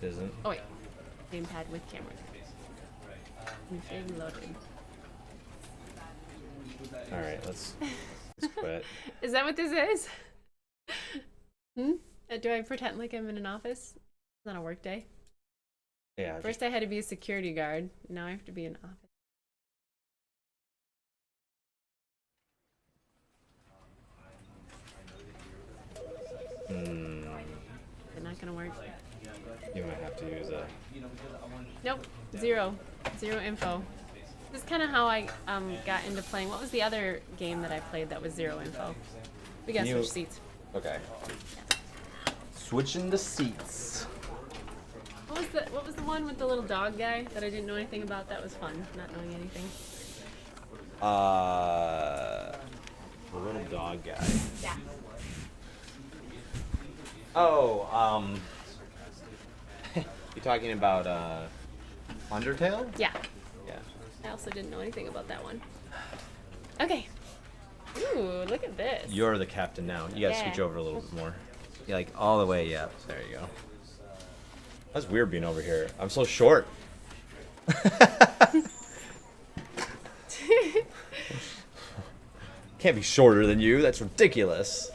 Isn't. Oh wait, gamepad with camera. Reframe loaded. All right, let's quit. Is that what this is? Hmm? Do I pretend like I'm in an office? It's not a work day. Yeah. First I had to be a security guard. Now I have to be an office. They're not gonna work. You might have to use a. Nope. Zero info. This is kind of how I got into playing. What was the other game that I played that was zero info? We gotta switch seats. Okay. Switching the seats. What was the one with the little dog guy that I didn't know anything about? That was fun, not knowing anything. The little dog guy. Yeah. Oh, you talking about Undertale? Yeah. Yeah. I also didn't know anything about that one. Okay. Ooh, look at this. You're the captain now. You gotta switch over a little bit more. Yeah, like all the way. Yeah. There you go. That's weird being over here. I'm so short. Can't be shorter than you. That's ridiculous.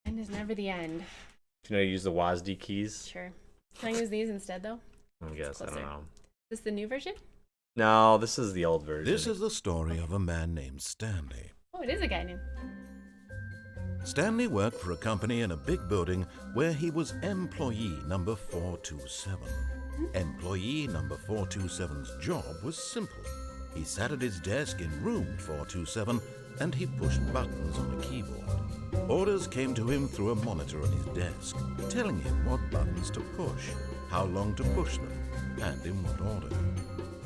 End is never the end. Can I use the WASD keys? Sure. Can I use these instead, though? I guess. I don't know. Is this the new version? No, this is the old version. This is the story of a man named Stanley. Oh, it is a guy named. Stanley worked for a company in a big building where he was employee number 427. Employee number 427's job was simple. He sat at his desk in room 427 and he pushed buttons on a keyboard. Orders came to him through a monitor on his desk, telling him what buttons to push, how long to push them, and in what order.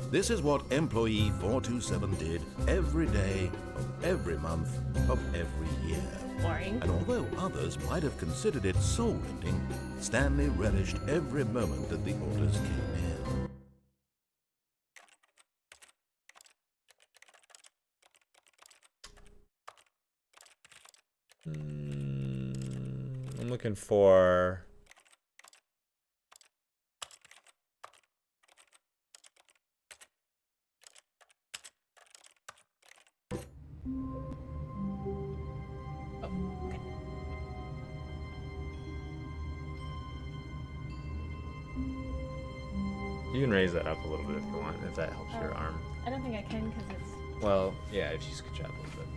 This is what employee 427 did every day of every month of every year. Boring. And although others might have considered it soul-rending, Stanley relished every moment that the orders came in. I'm looking for. You can raise that up a little bit if you want, if that helps your arm. I don't think I can because it's Well, yeah, if you scooch out a little bit,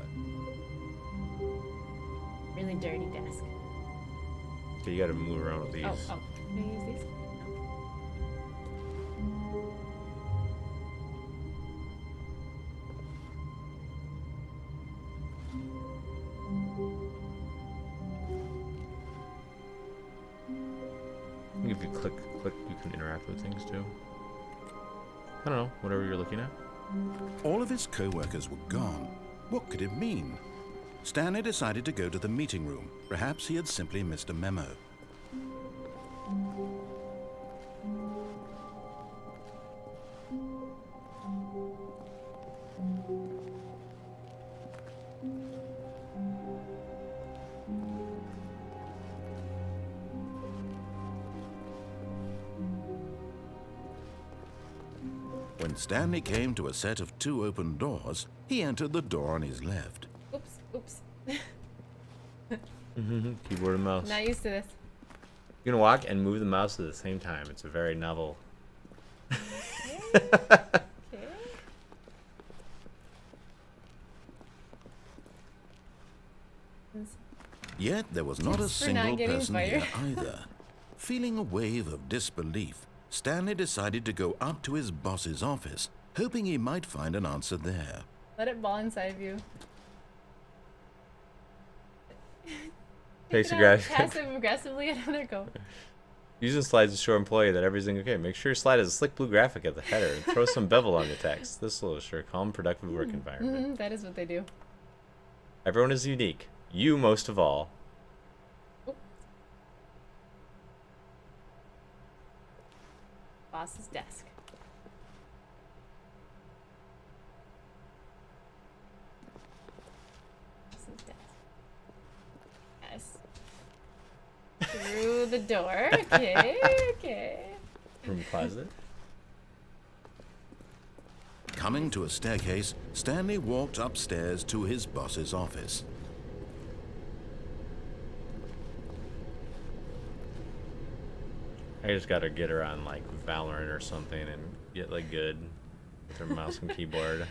really dirty desk. but you gotta move around with these. Oh. Can I use these? I think if you click, you can interact with things too. I don't know, whatever you're looking at. All of his co-workers were gone. What could it mean? Stanley decided to go to the meeting room. Perhaps he had simply missed a memo. When Stanley came to a set of 2 open doors, he entered the door on his left. Oops. Keyboard and mouse. Not used to this. You can walk and move the mouse at the same time. It's a very novel. Okay. Yet there was not a Tips for not single getting person fired. here either. Feeling a wave of disbelief, Stanley decided to go up to his boss's office, hoping he might find an answer there. Let it ball inside of you. Passive aggressively, another go. Using slides to show employee that everything's okay. Make sure your slide has a slick blue graphic at the header and throw some bevel on the text. This will assure a calm, productive work environment. That is what they do. Everyone is unique. You most of all. Boss's desk. Boss's desk. the door. Okay, okay. Room closet. Coming to a staircase, Stanley walked upstairs to his boss's office. I just gotta get her on like Valorant or something and get like good with her mouse and keyboard.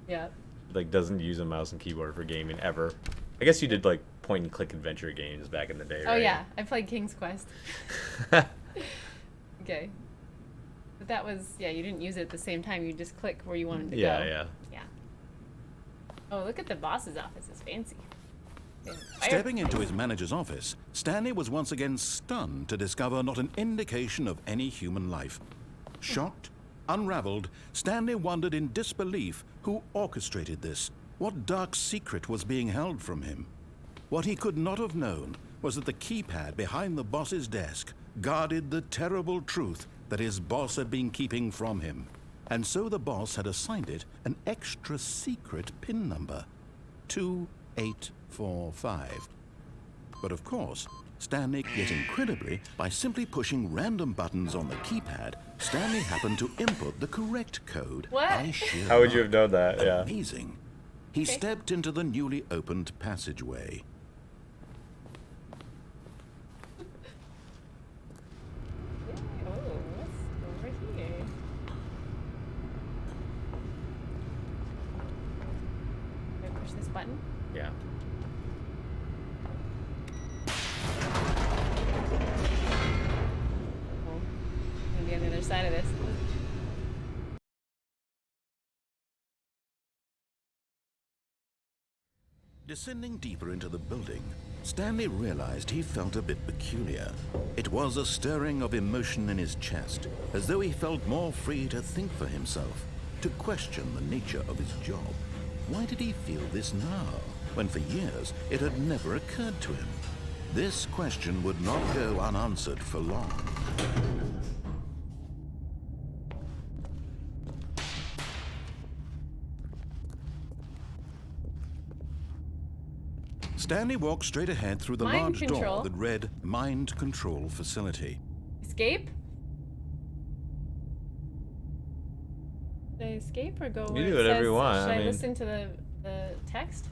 Yeah. Like doesn't use a mouse and keyboard for gaming ever. I guess you did like point and click adventure games back in the day, right? Oh yeah, I played King's Quest. Okay. But that was, yeah, you didn't use it at the same time. You just click where you wanted to go. Yeah. Yeah. Oh, look at the boss's office. It's fancy. Stepping into his manager's office, Stanley was once again stunned to discover not an indication of any human life. Shocked, unraveled, Stanley wondered in disbelief who orchestrated this, what dark secret was being held from him. What he could not have known was that the keypad behind the boss's desk guarded the terrible truth that his boss had been keeping from him. And so the boss had assigned it an extra secret PIN number, 2845. But of course, Stanley, yet incredibly, by simply pushing random buttons on the keypad, Stanley happened to input the correct code. What? By sheer How would you luck. have known that? Yeah. Amazing. He stepped into the newly opened passageway. Oh, what's over here? Do I push this button? Yeah. Oh, I'm gonna be on the other side of this. Descending deeper into the building, Stanley realized he felt a bit peculiar. It was a stirring of emotion in his chest, as though he felt more free to think for himself, to question the nature of his job. Why did he feel this now, when for years it had never occurred to him? This question would not go unanswered for long. Stanley walked straight ahead through the Mind large control. door that read Mind Control Facility. Escape? Should I escape or go You where do it whatever says, you want, Should I I mean- listen to the text?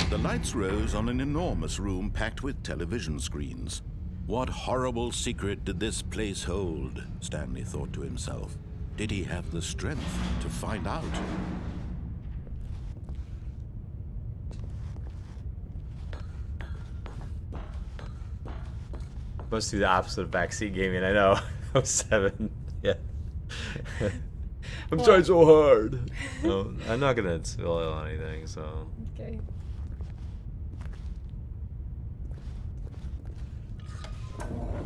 The lights rose on an enormous room packed with television screens. What horrible secret did this place hold? Stanley thought to himself. Did he have the strength to find out? Must do the opposite of backseat gaming, I know. I was 7. Yeah. I'm trying so hard. No, I'm not gonna spill anything, so. Okay.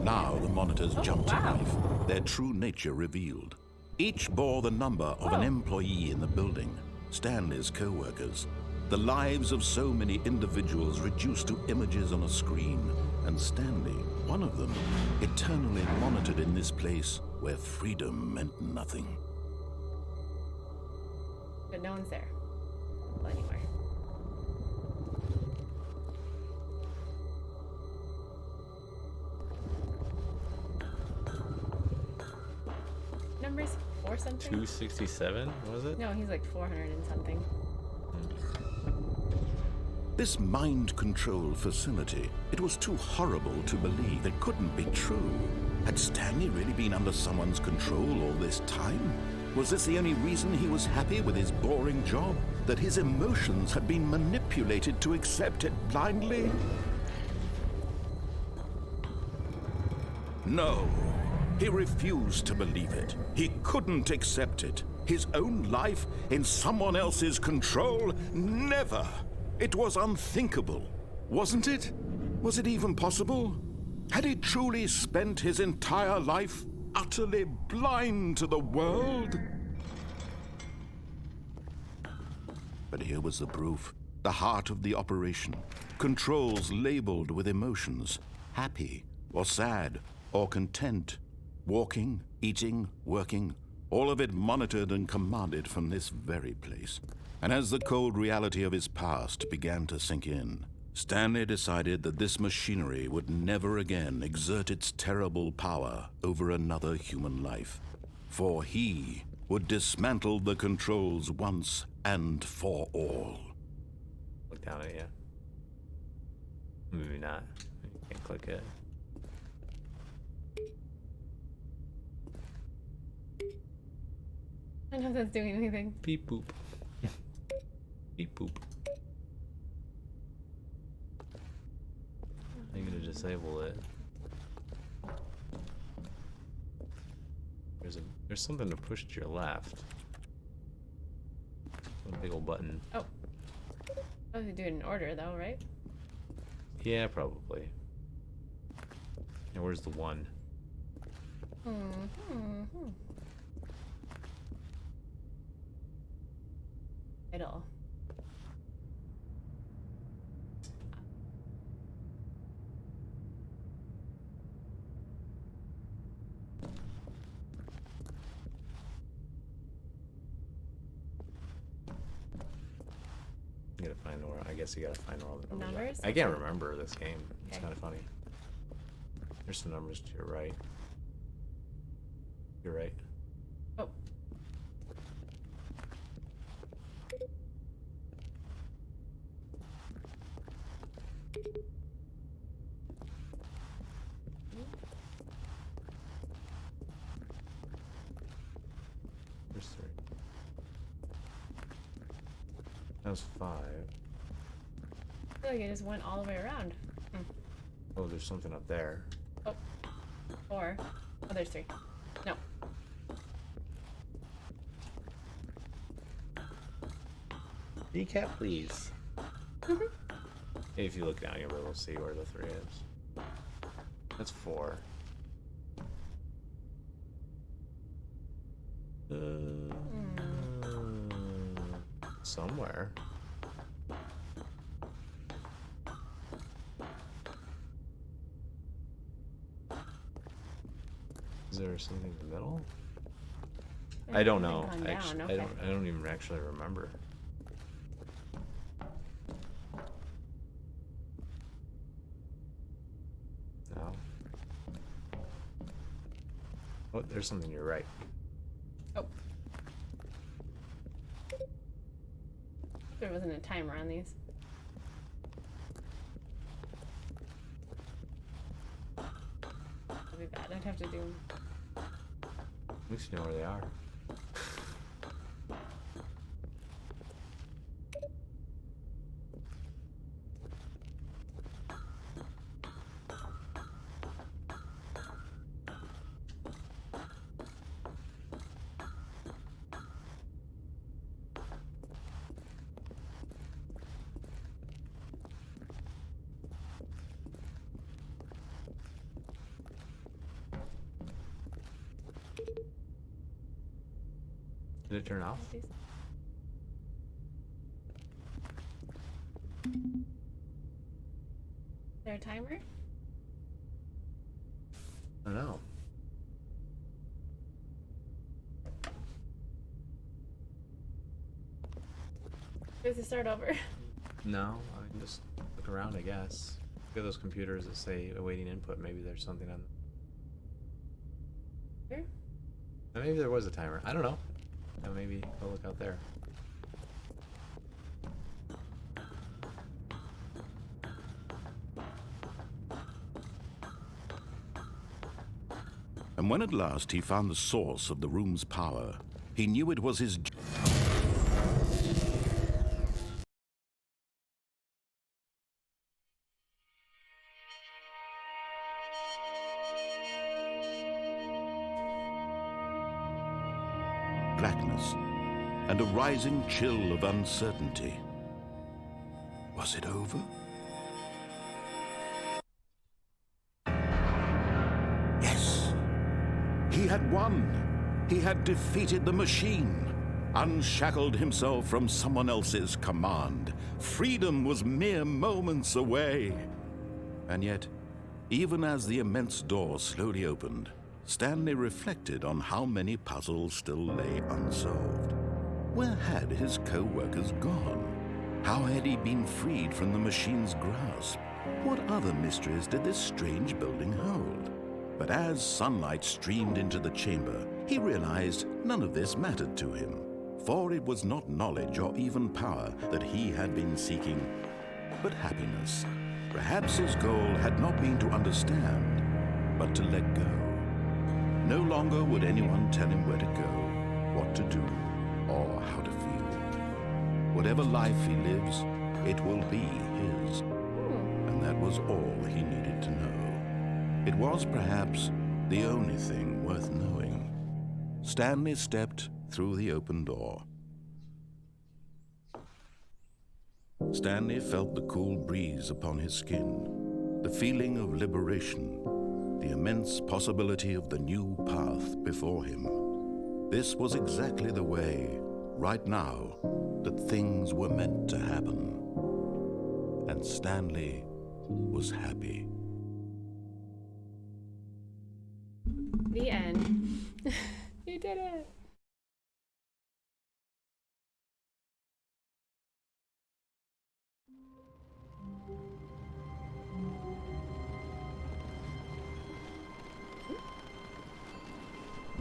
Now the monitors jumped to wow. life, their true nature revealed. Each bore the number of an employee in the building, Stanley's co-workers. The lives of so many individuals reduced to images on a screen, and Stanley, one of them, eternally monitored in this place where freedom meant nothing. But no one's there. Well, anywhere. Numbers 4 something? 267, was it? No, he's like 400 and something. This mind control facility, it was too horrible to believe. It couldn't be true. Had Stanley really been under someone's control all this time? Was this the only reason he was happy with his boring job? That his emotions had been manipulated to accept it blindly? No. He refused to believe it. He couldn't accept it. His own life in someone else's control? Never! It was unthinkable, wasn't it? Was it even possible? Had he truly spent his entire life utterly blind to the world? But here was the proof. The heart of the operation. Controls labeled with emotions. Happy, or sad, or content. Walking, eating, working, all of it monitored and commanded from this very place. And as the cold reality of his past began to sink in, Stanley decided that this machinery would never again exert its terrible power over another human life. For he would dismantle the controls once and for all. Look down at you. Maybe not. You can't click it. I don't know if that's doing anything. Beep boop. Beep boop. I'm gonna disable it. There's something to push to your left. A big old button. Oh. Oh, they do it in order though, right? Yeah, probably. And where's the one? Idle. You gotta find where. I guess you gotta find where all the numbers Numbers? are. I can't remember this game. It's Okay. kind of funny. There's some numbers to your right. You're right. Oh. There's 3. That was 5. I feel like it just went all the way around. Oh, there's something up there. Oh. 4. Oh, there's 3. No. Recap, please. If you look down, you'll be able to see where the 3 is. That's 4. Somewhere. Is there something in the middle? I don't know. Gone down, I okay. don't even actually remember. No. Oh, there's something to your right. Oh. There wasn't a timer on these. That'd be bad. I'd have to do. At least you know where they are. Did it turn off? These. Is there a timer? I don't know. Do we have to start over? No, I can just look around, I guess. Look at those computers that say awaiting input. Maybe there's something on. Sure. Maybe there was a timer. I don't know. Maybe go look out there. And when at last he found the source of the room's power, he knew it was his blackness and a rising chill of uncertainty. Was it over? Yes. He had won. He had defeated the machine, unshackled himself from someone else's command. Freedom was mere moments away. And yet, even as the immense door slowly opened, Stanley reflected on how many puzzles still lay unsolved. Where had his co-workers gone? How had he been freed from the machine's grasp? What other mysteries did this strange building hold? But as sunlight streamed into the chamber, he realized none of this mattered to him, for it was not knowledge or even power that he had been seeking, but happiness. Perhaps his goal had not been to understand, but to let go. No longer would anyone tell him where to go, what to do, or how to feel. Whatever life he lives, it will be his. And that was all he needed to know. It was perhaps the only thing worth knowing. Stanley stepped through the open door. Stanley felt the cool breeze upon his skin, the feeling of liberation, the immense possibility of the new path before him. This was exactly the way, right now, that things were meant to happen. And Stanley was happy. The end. You did it.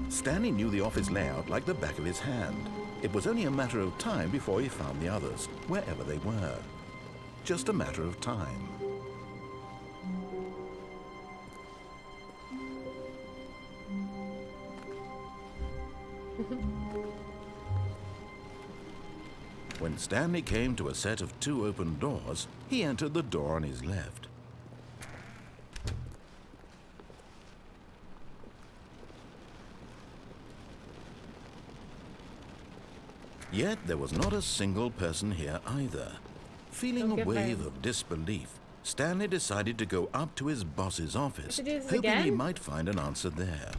Stanley knew the office layout like the back of his hand. It was only a matter of time before he found the others, wherever they were. Just a matter of time. When Stanley came to a set of 2 open doors, he entered the door on his left. Yet there was not a single person here either. Feeling a wave of disbelief, Stanley decided to go up to his boss's office, hoping he might find an answer there.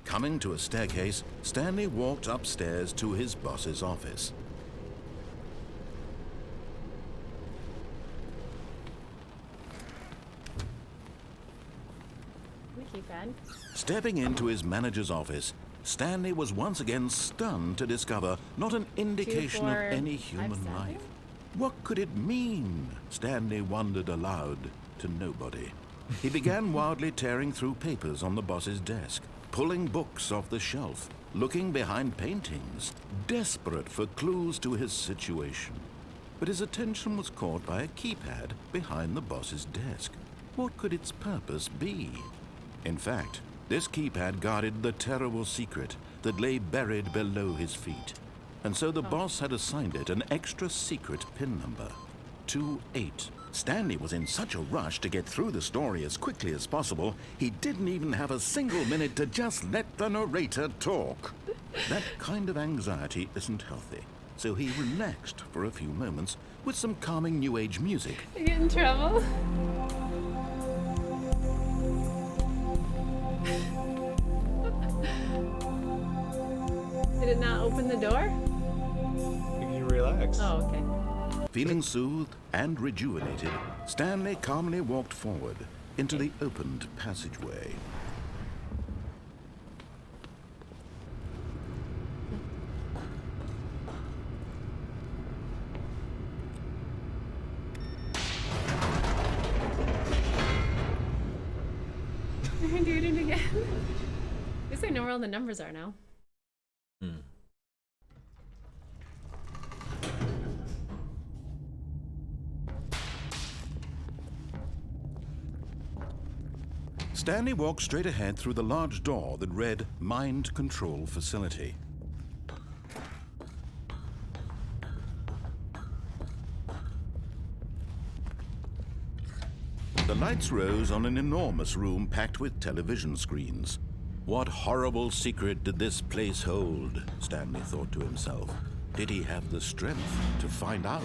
Coming to a staircase, Stanley walked upstairs to his boss's office. The keypad. Stepping into his manager's office, Stanley was once again stunned to discover not an indication of any human life. What could it mean? Stanley wondered aloud to nobody. He began wildly tearing through papers on the boss's desk, pulling books off the shelf, looking behind paintings, desperate for clues to his situation. But his attention was caught by a keypad behind the boss's desk. What could its purpose be? In fact, this keypad guarded the terrible secret that lay buried below his feet. And so the boss had assigned it an extra secret PIN number, 28. Stanley was in such a rush to get through the story as quickly as possible, he didn't even have a single minute to just let the narrator talk. That kind of anxiety isn't healthy, so he relaxed for a few moments with some calming New Age music. You get in trouble? Did it not open the door? You relax. Oh, okay. Feeling soothed and rejuvenated, Stanley calmly walked forward into the opened passageway. You're doing it again. At least I know where all the numbers are now. Stanley walked straight ahead through the large door that read Mind Control Facility. The lights rose on an enormous room packed with television screens. What horrible secret did this place hold? Stanley thought to himself. Did he have the strength to find out?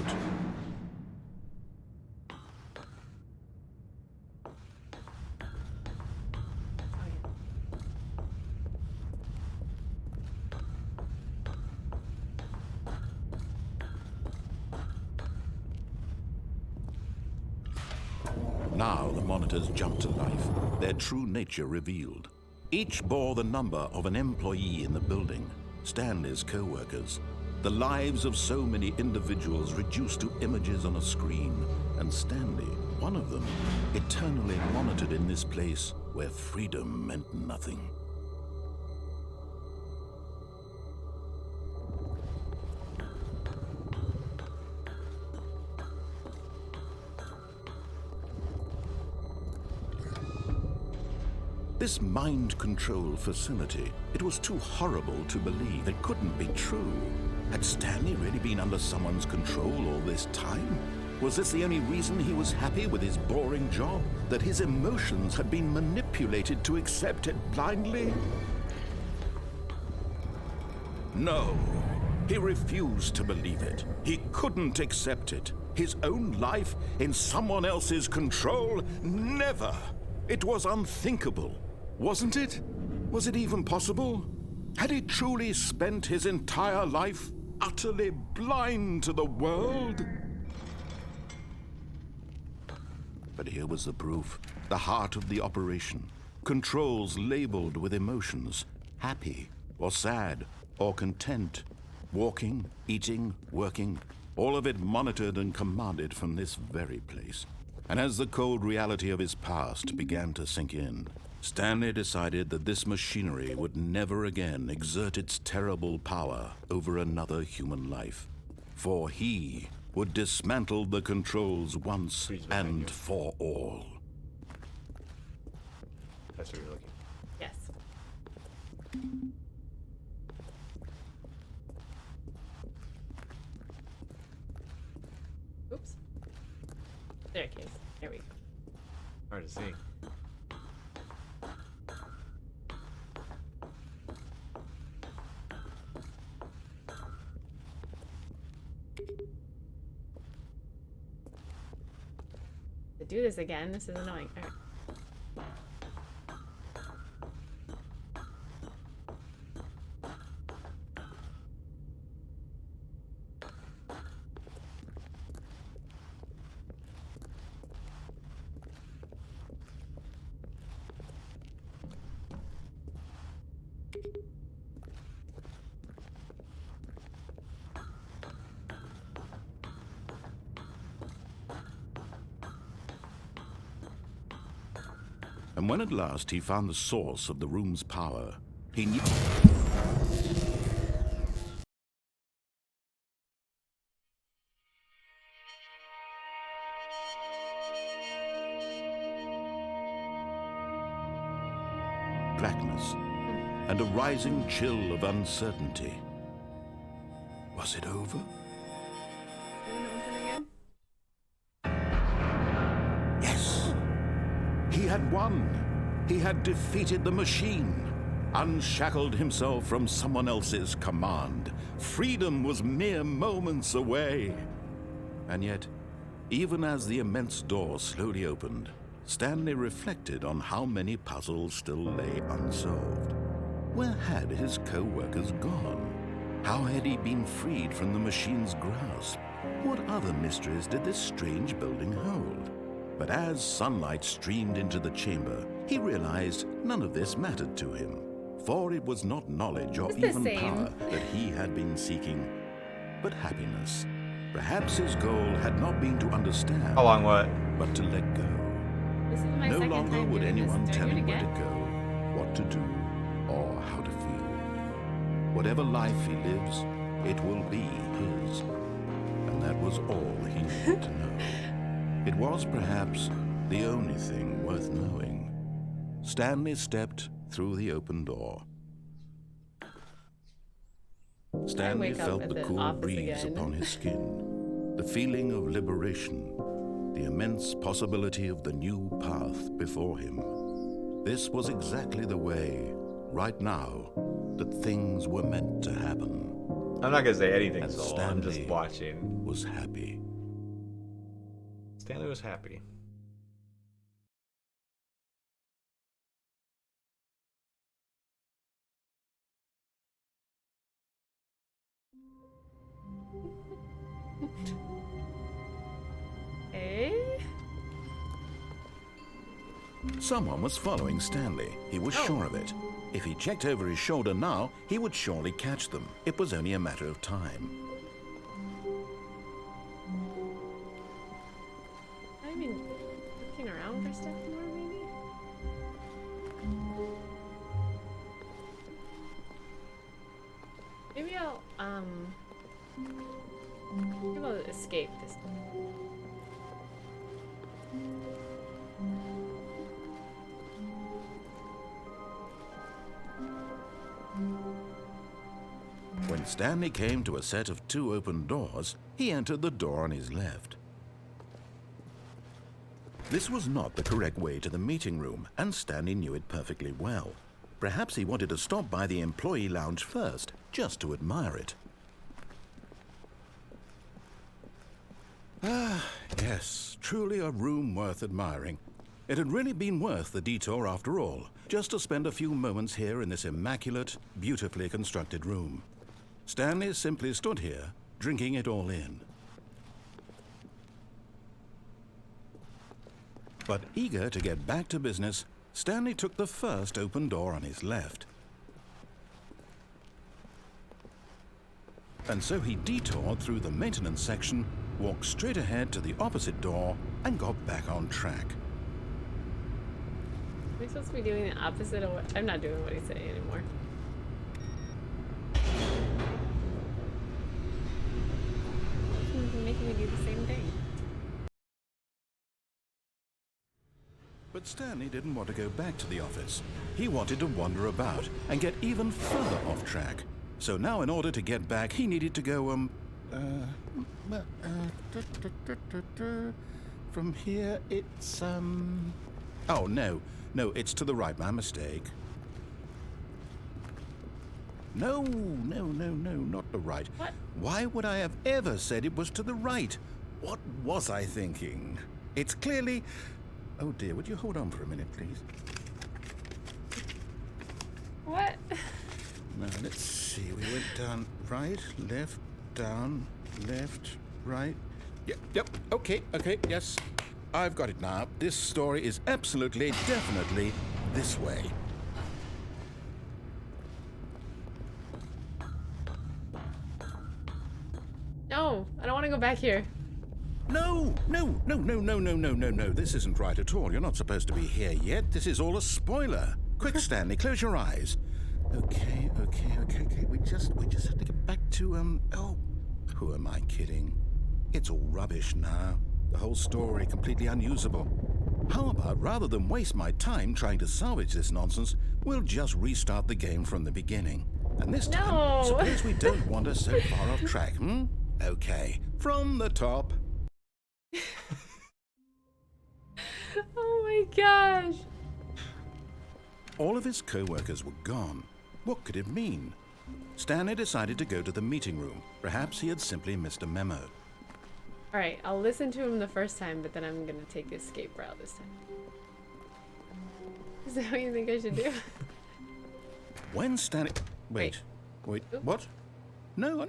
Now the monitors jumped to life, their true nature revealed. Each bore the number of an employee in the building, Stanley's co-workers. The lives of so many individuals reduced to images on a screen, and Stanley, one of them, eternally monitored in this place where freedom meant nothing. This mind control facility, it was too horrible to believe. It couldn't be true. Had Stanley really been under someone's control all this time? Was this the only reason he was happy with his boring job? That his emotions had been manipulated to accept it blindly? No, he refused to believe it. He couldn't accept it. His own life in someone else's control? Never! It was unthinkable. Wasn't it? Was it even possible? Had he truly spent his entire life utterly blind to the world? But here was the proof. The heart of the operation. Controls labeled with emotions. Happy, or sad, or content. Walking, eating, working. All of it monitored and commanded from this very place. And as the cold reality of his past began to sink in, Stanley decided that this machinery would never again exert its terrible power over another human life. For he would dismantle the controls once and for all. That's what you're looking. Yes. Oops. Staircase. There we go. Hard to see. To do this again, this is annoying. All right. And when at last he found the source of the room's power, he knew... blackness and a rising chill of uncertainty. Was it over? Yes! He had won. He had defeated the machine, unshackled himself from someone else's command. Freedom was mere moments away. And yet, even as the immense door slowly opened, Stanley reflected on how many puzzles still lay unsolved. Where had his co-workers gone? How had he been freed from the machine's grasp? What other mysteries did this strange building hold? But as sunlight streamed into the chamber, he realized none of this mattered to him. For it was not knowledge or even power that he had been seeking, but happiness. Perhaps his goal had not been to understand, How long what? but to let go. This is my No second longer time would doing anyone this. Do I tell do it him where again? to go, what to do, or how to feel. Whatever life he lives, it will be his. And that was all he needed to know. It was perhaps the only thing worth knowing. Stanley stepped through the open door. Stanley wake up felt at the the cool office breeze again. upon his skin, the feeling of liberation, the immense possibility of the new path before him. This was exactly the way, right now, that things were meant to happen. I'm not gonna say anything, And so I'm just Stanley watching. was happy. Stanley was happy. Okay. Someone was following Stanley. He was sure of it. If he checked over his shoulder now, he would surely catch them. It was only a matter of time. I've been looking around for stuff more, maybe? Maybe I'll escape this time. When Stanley came to a set of 2 open doors, he entered the door on his left. This was not the correct way to the meeting room, and Stanley knew it perfectly well. Perhaps he wanted to stop by the employee lounge first, just to admire it. Ah, yes, truly a room worth admiring. It had really been worth the detour after all, just to spend a few moments here in this immaculate, beautifully constructed room. Stanley simply stood here, drinking it all in. But eager to get back to business, Stanley took the first open door on his left. And so he detoured through the maintenance section, walked straight ahead to the opposite door, and got back on track. Am I supposed to be doing the opposite of what? I'm not doing what he's saying anymore. He's making me do the same thing. But Stanley didn't want to go back to the office. He wanted to wander about and get even further off track. So now in order to get back, he needed to go, from here it's, oh, no, it's to the right, my mistake. No, not the right. What? Why would I have ever said it was to the right? What was I thinking? It's clearly... Oh dear, would you hold on for a minute, please? What? Now, let's see. We went down right, left, down, left, right. Yep, okay, yes. I've got it now. This story is absolutely, definitely this way. No, I don't want to go back here. No. This isn't right at all. You're not supposed to be here yet. This is all a spoiler. Quick, Stanley, close your eyes. Okay. We just have to get back to, oh, who am I kidding? It's all rubbish now. The whole story completely unusable. How about, rather than waste my time trying to salvage this nonsense, we'll just restart the game from the beginning. And this time, suppose we don't wander so far off track, Okay, from the top. Oh my gosh. All of his co-workers were gone. What could it mean? Stanley decided to go to the meeting room. Perhaps he had simply missed a memo. All right, I'll listen to him the first time, but then I'm gonna take the escape route this time. Is that what you think I should do? When Stanley... Wait, Oop. what? No,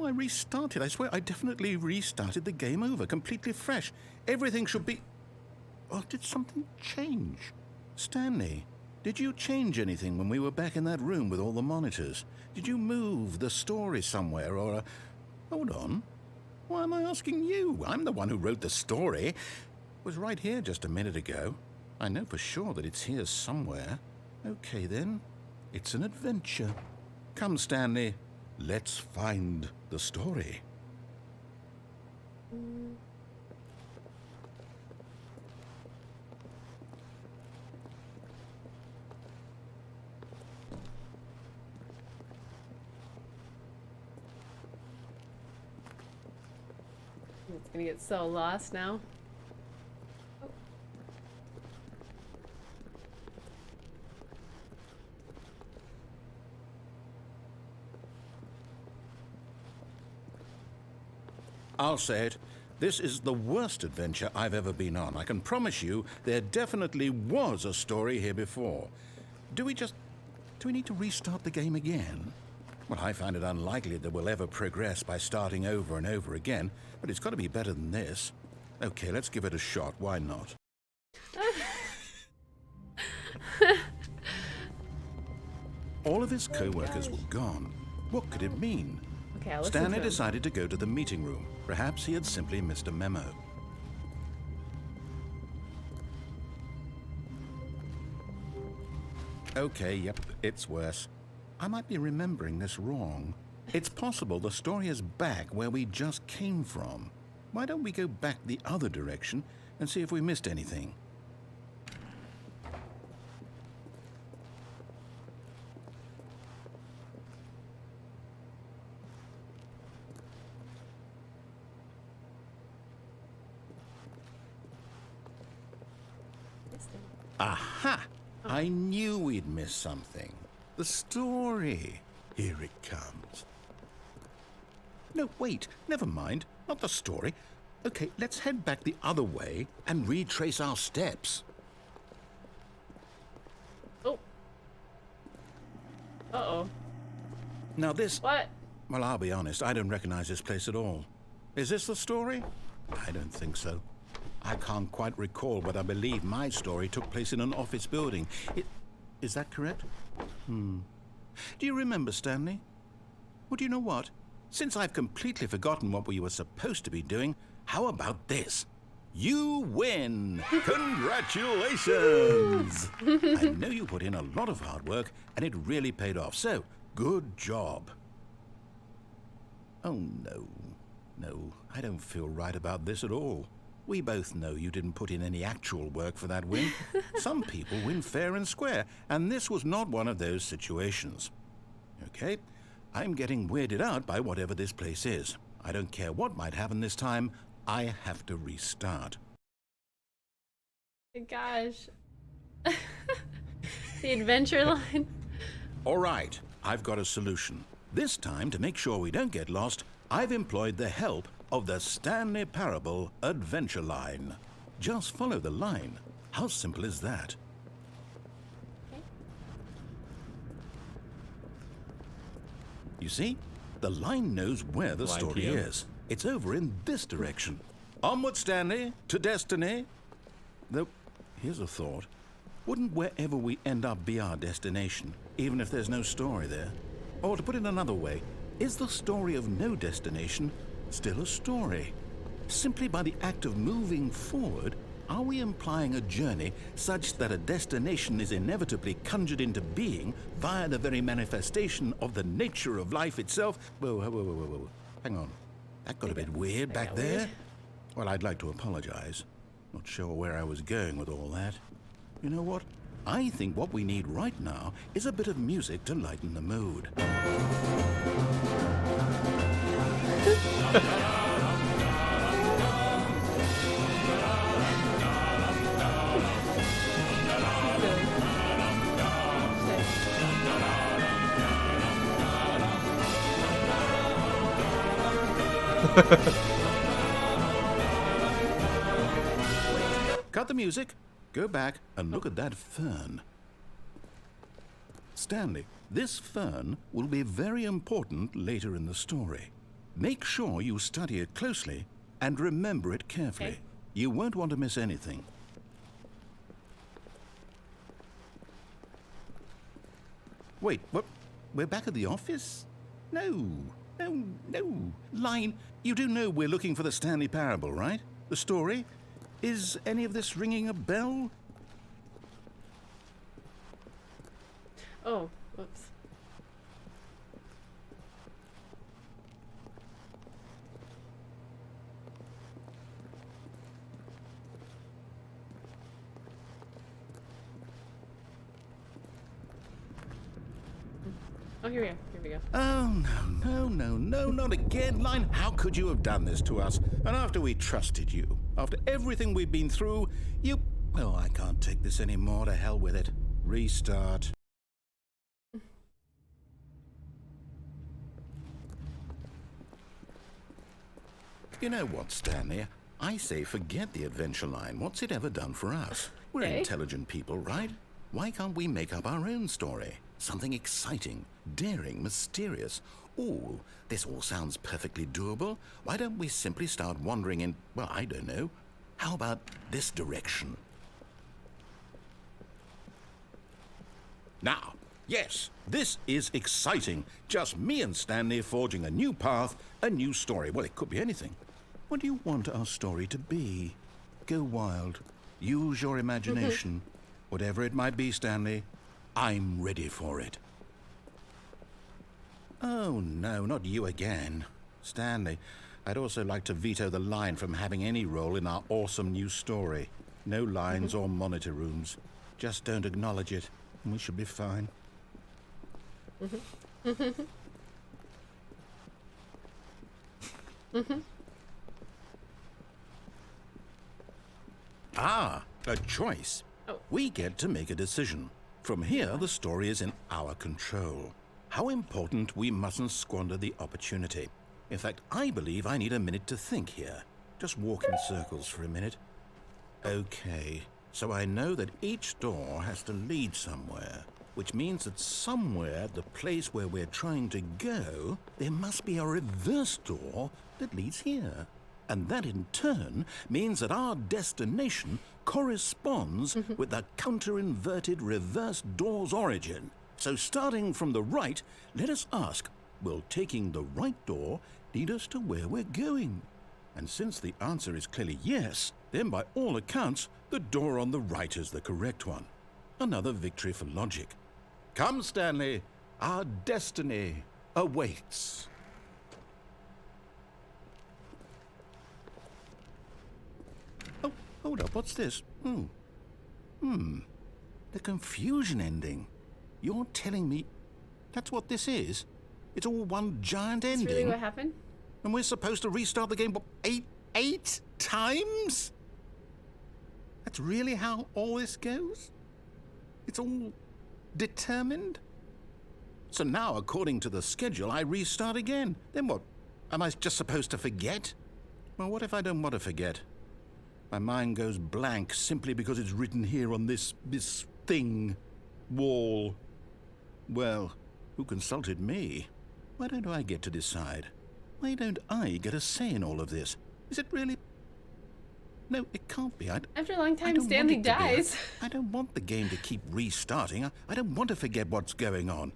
I restarted. I swear I definitely restarted the game over, completely fresh. Everything should be... Oh, did something change? Stanley, did you change anything when we were back in that room with all the monitors? Did you move the story somewhere or... Hold on. Why am I asking you? I'm the one who wrote the story. It was right here just a minute ago. I know for sure that it's here somewhere. Okay, then. It's an adventure. Come, Stanley. Let's find the story. It's gonna get so lost now. Oh. I'll say it. This is the worst adventure I've ever been on. I can promise you there definitely was a story here before. Do we need to restart the game again? Well, I find it unlikely that we'll ever progress by starting over and over again, but it's got to be better than this. Okay, let's give it a shot. Why not? All of his co-workers were gone. What could it mean? Okay, I'll listen Stanley to him. decided to go to the meeting room. Perhaps he had simply missed a memo. Okay, yep, it's worse. I might be remembering this wrong. It's possible the story is back where we just came from. Why don't we go back the other direction and see if we missed anything? Aha! I knew we'd miss something. The story. Here it comes. No, wait, never mind. Not the story. Okay, let's head back the other way and retrace our steps. Oh. Uh-oh. Now this... What? Well, I'll be honest, I don't recognize this place at all. Is this the story? I don't think so. I can't quite recall, but I believe my story took place in an office building. Is that correct? Do you remember, Stanley? Well, do you know what? Since I've completely forgotten what we were supposed to be doing, how about this? You win! Congratulations! I know you put in a lot of hard work, and it really paid off, so good job. Oh, no. No, I don't feel right about this at all. We both know you didn't put in any actual work for that win. Some people win fair and square, and this was not one of those situations. Okay, I'm getting weirded out by whatever this place is. I don't care what might happen this time. I have to restart. Gosh. The adventure line. All right, I've got a solution. This time, to make sure we don't get lost, I've employed the help of the Stanley Parable adventure line. Just follow the line. How simple is that? Okay. You see? The line knows where the Line story PM. is. It's over in this direction. Onward, Stanley, to destiny. Though, here's a thought. Wouldn't wherever we end up be our destination, even if there's no story there? Or to put it another way, is the story of no destination still a story? Simply by the act of moving forward, are we implying a journey such that a destination is inevitably conjured into being via the very manifestation of the nature of life itself? Whoa, whoa, whoa, whoa, whoa. Hang on. That got a bit weird That back got there. weird. Well, I'd like to apologize. Not sure where I was going with all that. You know what? I think what we need right now is a bit of music to lighten the mood. Cut the music, go back and look at that fern. Stanley, this fern will be very important later in the story. Make sure you study it closely and remember it carefully. Okay. You won't want to miss anything. Wait, what? We're back at the office? No. Line, you do know we're looking for the Stanley Parable, right? The story? Is any of this ringing a bell? Oh, whoops. Oh, here we go. Here we go. Oh, no, not again, Line. How could you have done this to us? And after we trusted you, after everything we've been through, you... Oh, I can't take this anymore. To hell with it. Restart. You know what, Stanley? I say forget the adventure line. What's it ever done for us? We're Okay. intelligent people, right? Why can't we make up our own story? Something exciting, daring, mysterious. Ooh, this all sounds perfectly doable. Why don't we simply start wandering in, well, I don't know. How about this direction? Now, yes, this is exciting. Just me and Stanley forging a new path, a new story. Well, it could be anything. What do you want our story to be? Go wild. Use your imagination. Whatever it might be, Stanley, I'm ready for it. Oh, no, not you again. Stanley, I'd also like to veto the line from having any role in our awesome new story. No lines or monitor rooms. Just don't acknowledge it, and we should be fine. Ah, a choice. Oh. We get to make a decision. From here, the story is in our control. How important, we mustn't squander the opportunity. In fact, I believe I need a minute to think here. Just walk in circles for a minute. Okay, so I know that each door has to lead somewhere, which means that somewhere at the place where we're trying to go, there must be a reverse door that leads here. And that in turn means that our destination corresponds with the counter-inverted reverse door's origin. So starting from the right, let us ask, will taking the right door lead us to where we're going? And since the answer is clearly yes, then by all accounts, the door on the right is the correct one. Another victory for logic. Come, Stanley, our destiny awaits. Oh, hold up, what's this? The confusion ending. You're telling me that's what this is? It's all one giant ending? That's really what happened? And we're supposed to restart the game, what, eight times? That's really how all this goes? It's all determined? So now, according to the schedule, I restart again. Then what? Am I just supposed to forget? Well, what if I don't want to forget? My mind goes blank simply because it's written here on this thing, wall. Well, who consulted me? Why don't I get to decide? Why don't I get a say in all of this? Is it really? No, it can't be. After a long time, Stanley dies. I don't want the game to keep restarting. I don't want to forget what's going on.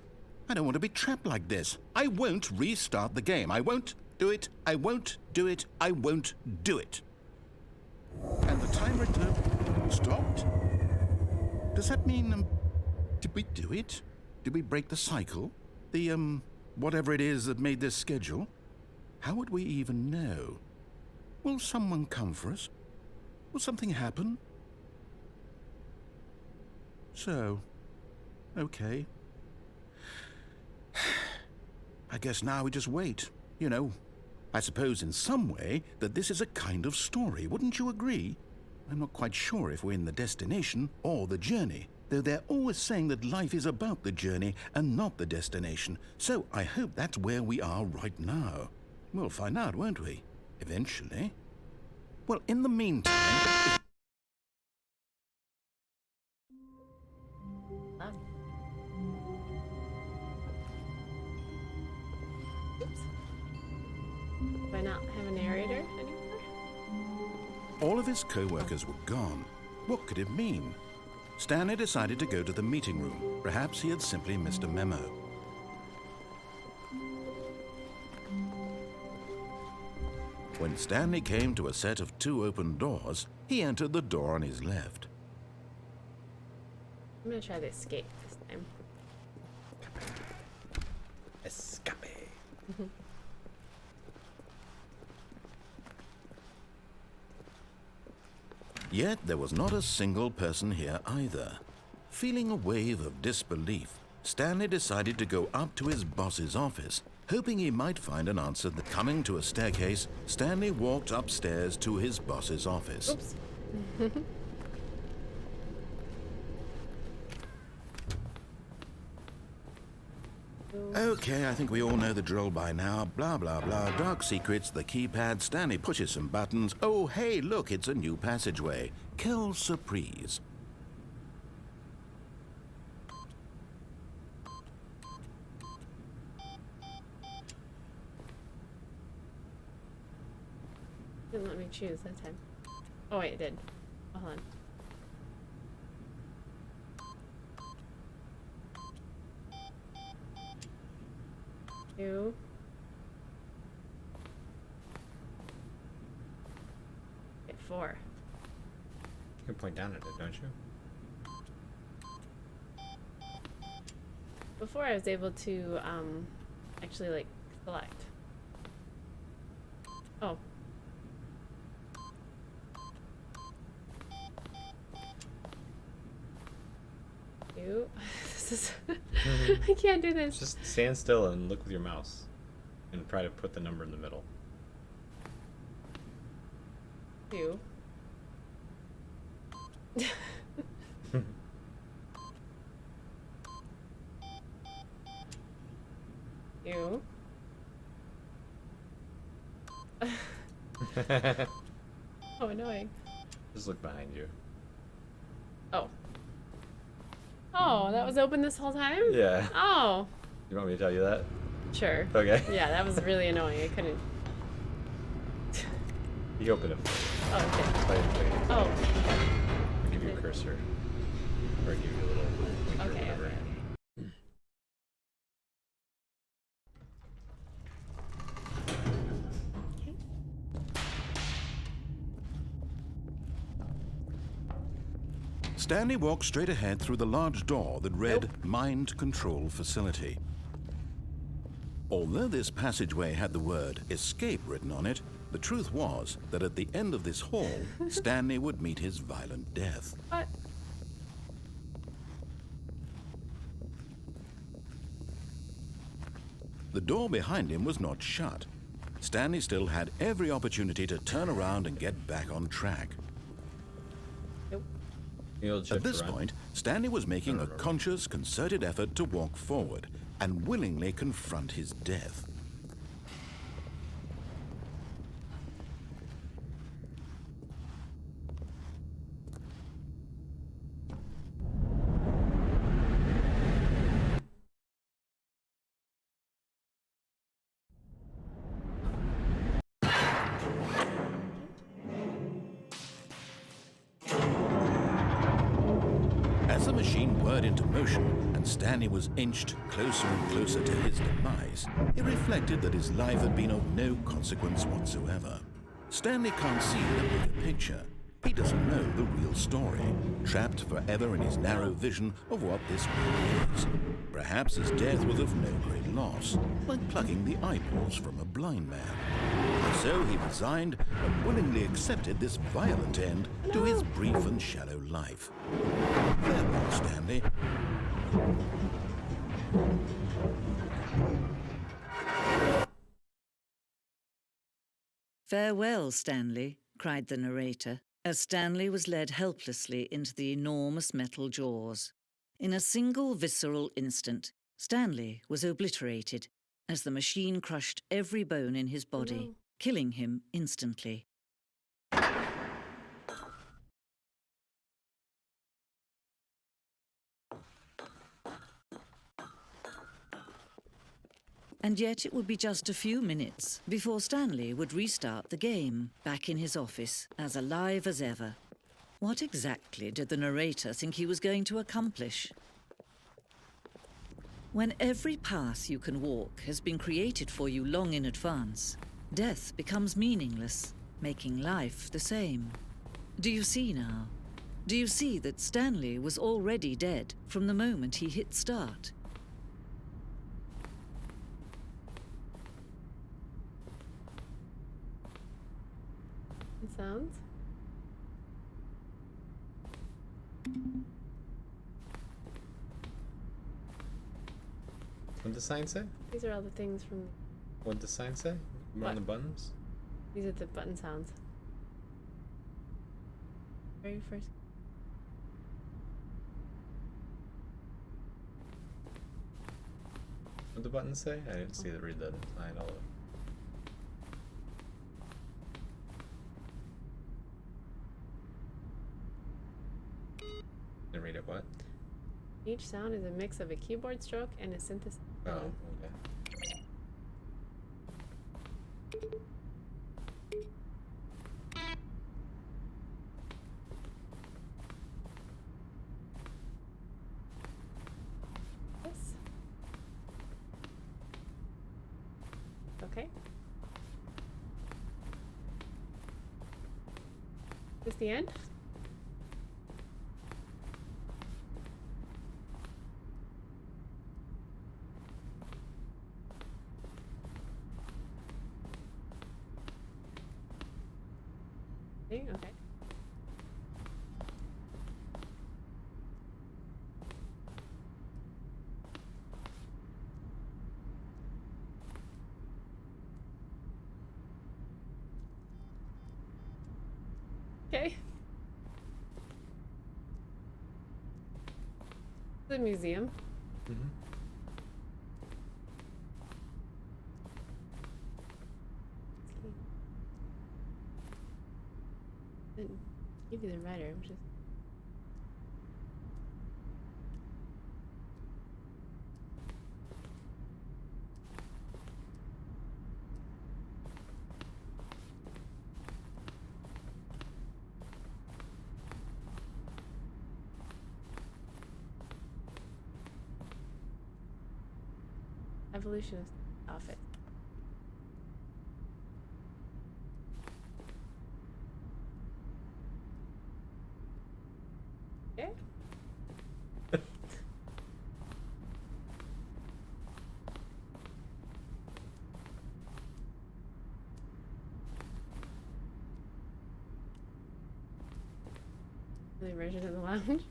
I don't want to be trapped like this. I won't restart the game. I won't do it. I won't do it. I won't do it. And the timer stopped? Does that mean, did we do it? Did we break the cycle? The, whatever it is that made this schedule? How would we even know? Will someone come for us? Will something happen? So, okay. I guess now we just wait, you know. I suppose in some way that this is a kind of story, wouldn't you agree? I'm not quite sure if we're in the destination or the journey, though they're always saying that life is about the journey and not the destination. So I hope that's where we are right now. We'll find out, won't we? Eventually. Well, in the meantime... Oops. Do I not have a narrator anymore? All of his co-workers were gone. What could it mean? Stanley decided to go to the meeting room. Perhaps he had simply missed a memo. When Stanley came to a set of 2 open doors, he entered the door on his left. I'm gonna try the escape this time. Escape. Yet there was not a single person here either. Feeling a wave of disbelief, Stanley decided to go up to his boss's office, hoping he might find an answer. Coming to a staircase, Stanley walked upstairs to his boss's office. Oops. Okay, I think we all know the drill by now. Blah, blah, blah. Dark secrets, the keypad. Stanley pushes some buttons. Oh, hey, look, it's a new passageway. Quelle surprise. Didn't let me choose that time. Oh wait, it did. Oh, hold on. 2. Hit 4. You can point down at it, don't you? Before I was able to actually like select. Oh. You. This is. I can't do this. Just stand still and look with your mouse, and try to put the number in the middle. 2. You. Oh, annoying. Just look behind you. Oh. Oh, that was open this whole time? Yeah. Oh. You want me to tell you that? Sure. Okay. Yeah, that was really annoying. I couldn't. You open it. Oh, okay. Wait. Oh. I'll give you a cursor. Or give you a little pointer or Okay, whatever. okay. Stanley walked straight ahead through the large door that read Mind Control Facility. Although this passageway had the word escape written on it, the truth was that at the end of this hall, Stanley would meet his violent death. What? The door behind him was not shut. Stanley still had every opportunity to turn around and get back on track. Nope. At this point, Stanley was making a conscious, concerted effort to walk forward and willingly confront his death. As the machine whirred into motion and Stanley was inched closer and closer to his demise, he reflected that his life had been of no consequence whatsoever. Stanley can't see the bigger picture. He doesn't know the real story, trapped forever in his narrow vision of what this world is. Perhaps his death was of no great loss, like plucking the eyeballs from a blind man. And so he resigned and willingly accepted this violent end to his brief and shallow life. Farewell, Stanley. "Farewell, Stanley," cried the narrator, as Stanley was led helplessly into the enormous metal jaws. In a single visceral instant, Stanley was obliterated as the machine crushed every bone in his body, killing him instantly. And yet it would be just a few minutes before Stanley would restart the game, back in his office, as alive as ever. What exactly did the narrator think he was going to accomplish? When every path you can walk has been created for you long in advance, death becomes meaningless, making life the same. Do you see now? Do you see that Stanley was already dead from the moment he hit start? Sounds. What did the sign say? These are all the things from. What did the sign say? More on the buttons? These are the button sounds. Very first. What did the buttons say? I didn't see read the sign all of it. Didn't read it what? Each sound is a mix of a keyboard stroke and a synthesizer. Oh, okay. Yes. this the end? Okay. Okay. The museum. Mm-hmm. Didn't give you the writer, which is evolutionist outfit. Okay. The version of the lounge.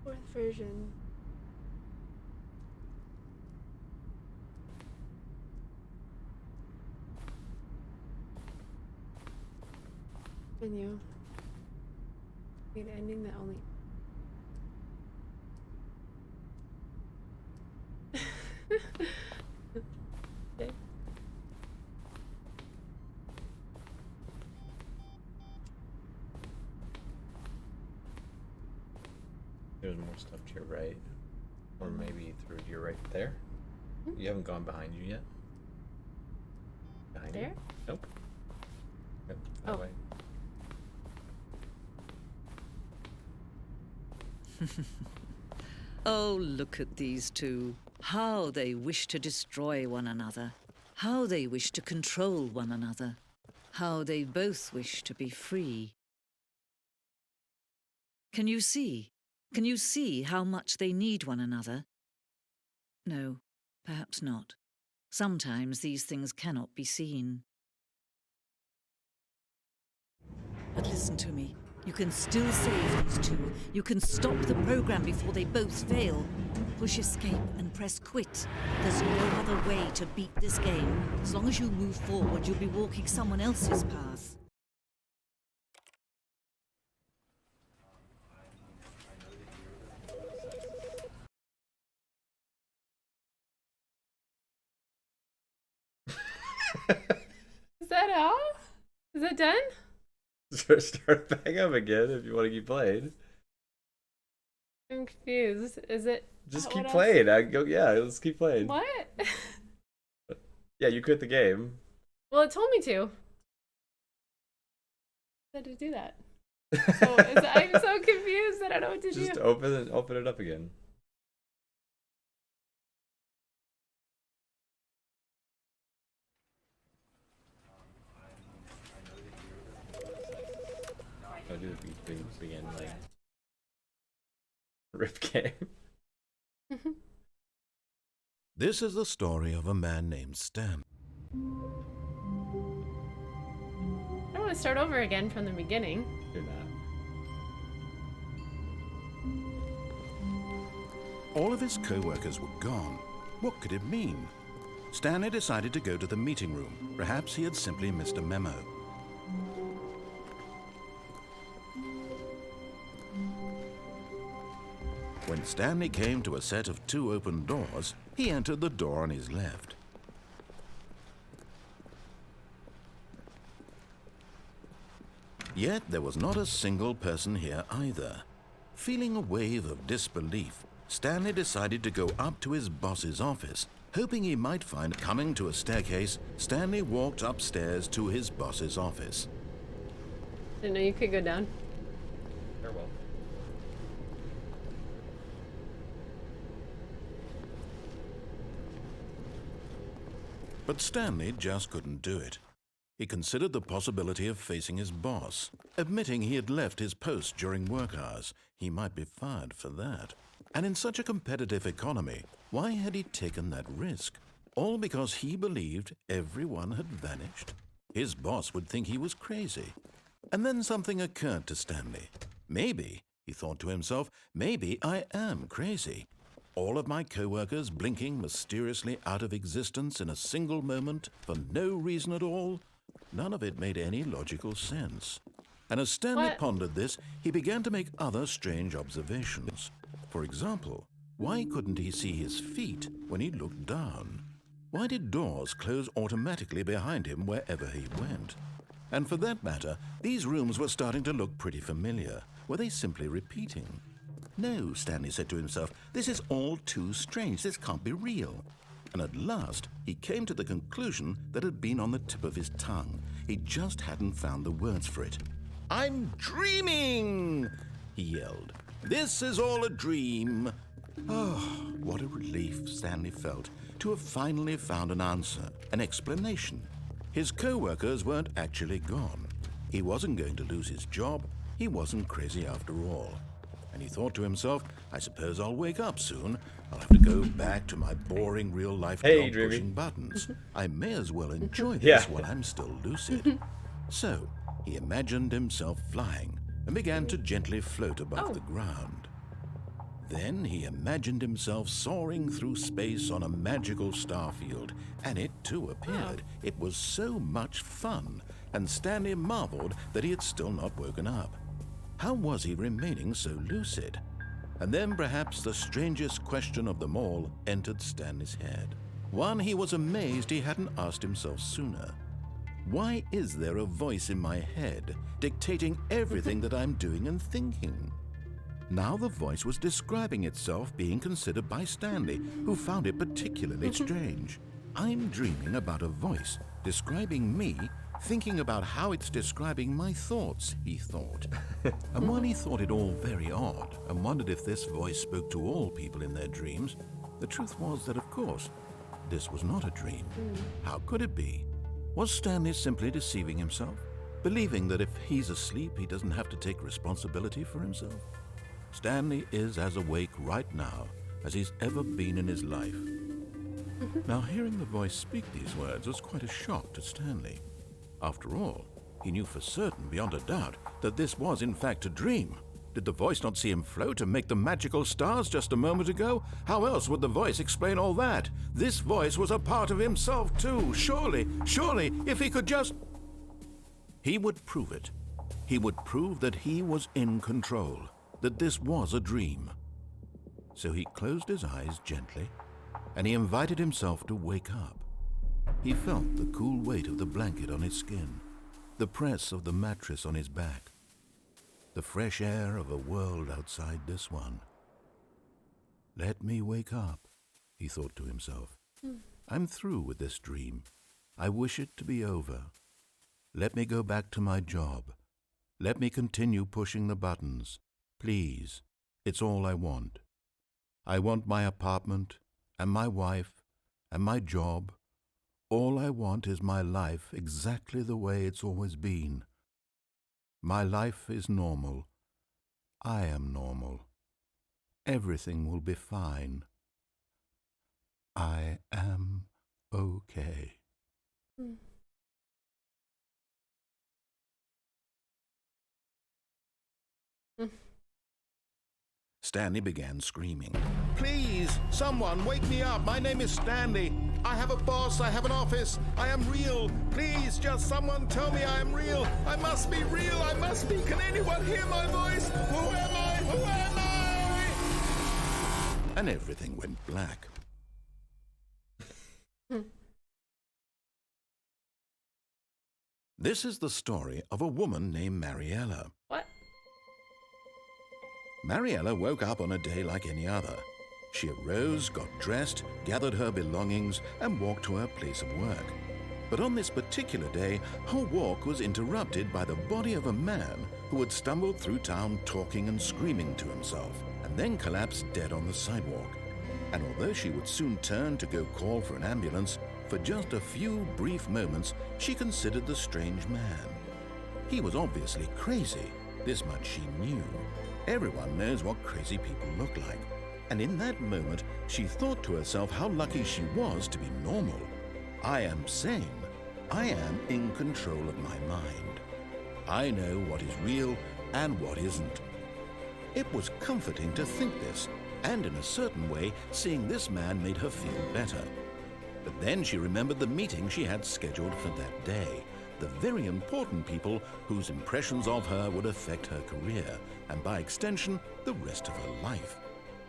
Fourth version. Menu. Need an ending that only. Okay. There's more stuff to your right. Or maybe through to your right there. You haven't gone behind you yet? Behind There? you? Nope. Nope. That Oh. way. Oh, look at these two. How they wish to destroy one another. How they wish to control one another. How they both wish to be free. Can you see? Can you see how much they need one another? No, perhaps not. Sometimes these things cannot be seen. But listen to me. You can still save these two. You can stop the program before they both fail. Push escape and press quit. There's no other way to beat this game. As long as you move forward, you'll be walking someone else's path. Is that all? Is that done? Start back up again if you want to keep playing. I'm confused. Is it? Just what keep else? playing. Yeah, let's keep playing. What? Yeah, you quit the game. Well, it told me to. I had to do that. So I'm so confused. I don't know what to Just do. open it up again. I'll do the begin like rip game. This is the story of a man named Stan. I don't want to start over again from the beginning. You're not. All of his co-workers were gone. What could it mean? Stanley decided to go to the meeting room. Perhaps he had simply missed a memo. When Stanley came to a set of 2 open doors, he entered the door on his left. Yet there was not a single person here either. Feeling a wave of disbelief, Stanley decided to go up to his boss's office. Hoping he might find coming to a staircase, Stanley walked upstairs to his boss's office. Didn't know you could go down. Farewell. But Stanley just couldn't do it. He considered the possibility of facing his boss. Admitting he had left his post during work hours, he might be fired for that. And in such a competitive economy, why had he taken that risk? All because he believed everyone had vanished? His boss would think he was crazy. And then something occurred to Stanley. Maybe, he thought to himself, maybe I am crazy. All of my co-workers blinking mysteriously out of existence in a single moment for no reason at all? None of it made any logical sense. And as Stanley pondered this, he began to make other strange observations. For example, why couldn't he see his feet when he looked down? Why did doors close automatically behind him wherever he went? And for that matter, these rooms were starting to look pretty familiar. Were they simply repeating? No, Stanley said to himself, this is all too strange. This can't be real. And at last, he came to the conclusion that had been on the tip of his tongue. He just hadn't found the words for it. "I'm dreaming!" he yelled. "This is all a dream." Oh, what a relief Stanley felt to have finally found an answer, an explanation. His co-workers weren't actually gone. He wasn't going to lose his job. He wasn't crazy after all. And he thought to himself, I suppose I'll wake up soon. I'll have to go back to my boring real-life job pushing buttons. I may as well enjoy this while I'm still lucid. So he imagined himself flying and began to gently float above the ground. Then he imagined himself soaring through space on a magical starfield, and it too appeared. It was so much fun, and Stanley marveled that he had still not woken up. How was he remaining so lucid? And then perhaps the strangest question of them all entered Stanley's head. One he was amazed he hadn't asked himself sooner. Why is there a voice in my head dictating everything that I'm doing and thinking? Now the voice was describing itself being considered by Stanley, who found it particularly strange. I'm dreaming about a voice describing me, thinking about how it's describing my thoughts, he thought. And while he thought it all very odd and wondered if this voice spoke to all people in their dreams, the truth was that, of course, this was not a dream. How could it be? Was Stanley simply deceiving himself, believing that if he's asleep, he doesn't have to take responsibility for himself? Stanley is as awake right now as he's ever been in his life. Now, hearing the voice speak these words was quite a shock to Stanley. After all, he knew for certain, beyond a doubt, that this was in fact a dream. Did the voice not see him float and make the magical stars just a moment ago? How else would the voice explain all that? This voice was a part of himself too. Surely, if he could just... He would prove it. He would prove that he was in control, that this was a dream. So he closed his eyes gently, and he invited himself to wake up. He felt the cool weight of the blanket on his skin, the press of the mattress on his back, the fresh air of a world outside this one. Let me wake up, he thought to himself. I'm through with this dream. I wish it to be over. Let me go back to my job. Let me continue pushing the buttons. Please, it's all I want. I want my apartment and my wife and my job. All I want is my life exactly the way it's always been. My life is normal. I am normal. Everything will be fine. I am okay. Stanley began screaming. Please, someone, wake me up. My name is Stanley. I have a boss. I have an office. I am real. Please, just someone tell me I am real. I must be real. I must be. Can anyone hear my voice? Who am I? Who am I? And everything went black. This is the story of a woman named Mariella. What? Mariella woke up on a day like any other. She arose, got dressed, gathered her belongings, and walked to her place of work. But on this particular day, her walk was interrupted by the body of a man who had stumbled through town talking and screaming to himself, and then collapsed dead on the sidewalk. And although she would soon turn to go call for an ambulance, for just a few brief moments, she considered the strange man. He was obviously crazy. This much she knew. Everyone knows what crazy people look like. And in that moment, she thought to herself how lucky she was to be normal. I am sane. I am in control of my mind. I know what is real and what isn't. It was comforting to think this, and in a certain way, seeing this man made her feel better. But then she remembered the meeting she had scheduled for that day, the very important people whose impressions of her would affect her career, and by extension, the rest of her life.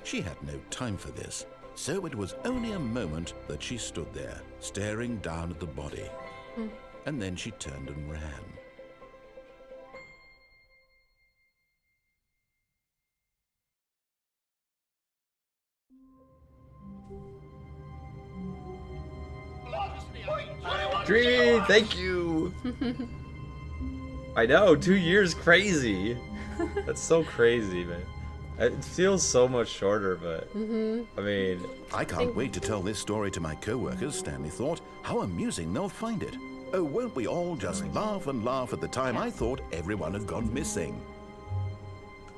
She had no time for this, so it was only a moment that she stood there, staring down at the body. And then she turned and ran. Dreamy, thank you. I know, 2 years, crazy. That's so crazy, man. It feels so much shorter, but I mean, I can't wait to tell this story to my co-workers, Stanley thought. How amusing they'll find it. Oh, won't we all just laugh and laugh at the time I thought everyone had gone missing.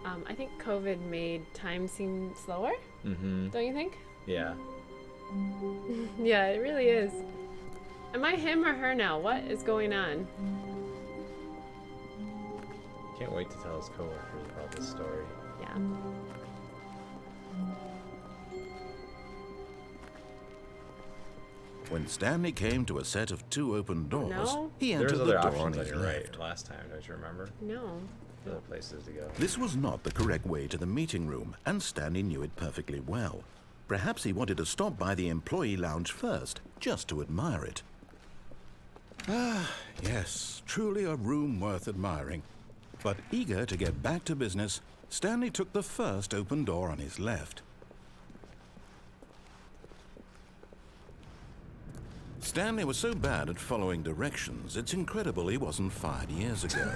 I think COVID made time seem slower. Don't you think? yeah. Yeah, it really is. Am I him or her now? What is going on? Can't wait to tell his coworkers about this story. Yeah. When Stanley came to a set of 2 open doors, No. he There's entered the other door options on on his your left. right last time, don't you remember? No. Other places to go. This was not the correct way to the meeting room, and Stanley knew it perfectly well. Perhaps he wanted to stop by the employee lounge first, just to admire it. Ah, yes, truly a room worth admiring. But eager to get back to business, Stanley took the first open door on his left. Stanley was so bad at following directions, it's incredible he wasn't fired years ago.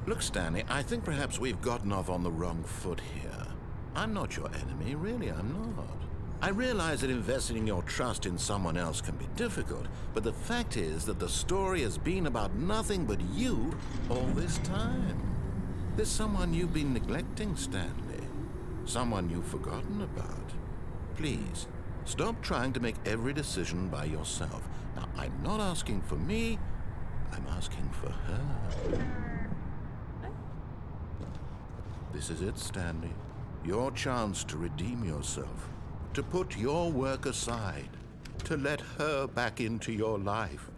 Look, Stanley, I think perhaps we've gotten off on the wrong foot here. I'm not your enemy, really, I'm not. I realize that investing your trust in someone else can be difficult, but the fact is that the story has been about nothing but you all this time. There's someone you've been neglecting, Stanley. Someone you've forgotten about. Please, stop trying to make every decision by yourself. Now, I'm not asking for me, I'm asking for her. This is it, Stanley. Your chance to redeem yourself. To put your work aside, to let her back into your life.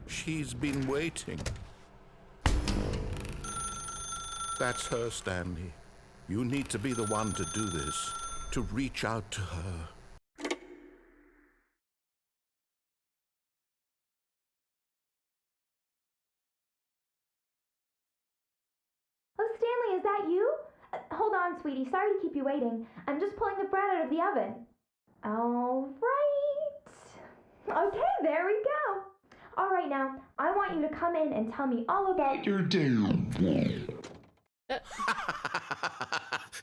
She's been waiting. That's her, Stanley. You need to be the one to do this, to reach out to her. Oh, Stanley, is that you? Hold on, sweetie. Sorry to keep you waiting. I'm just pulling the bread out of the oven. All right. Okay, there we go. All right, now, I want you to come in and tell me all about your day.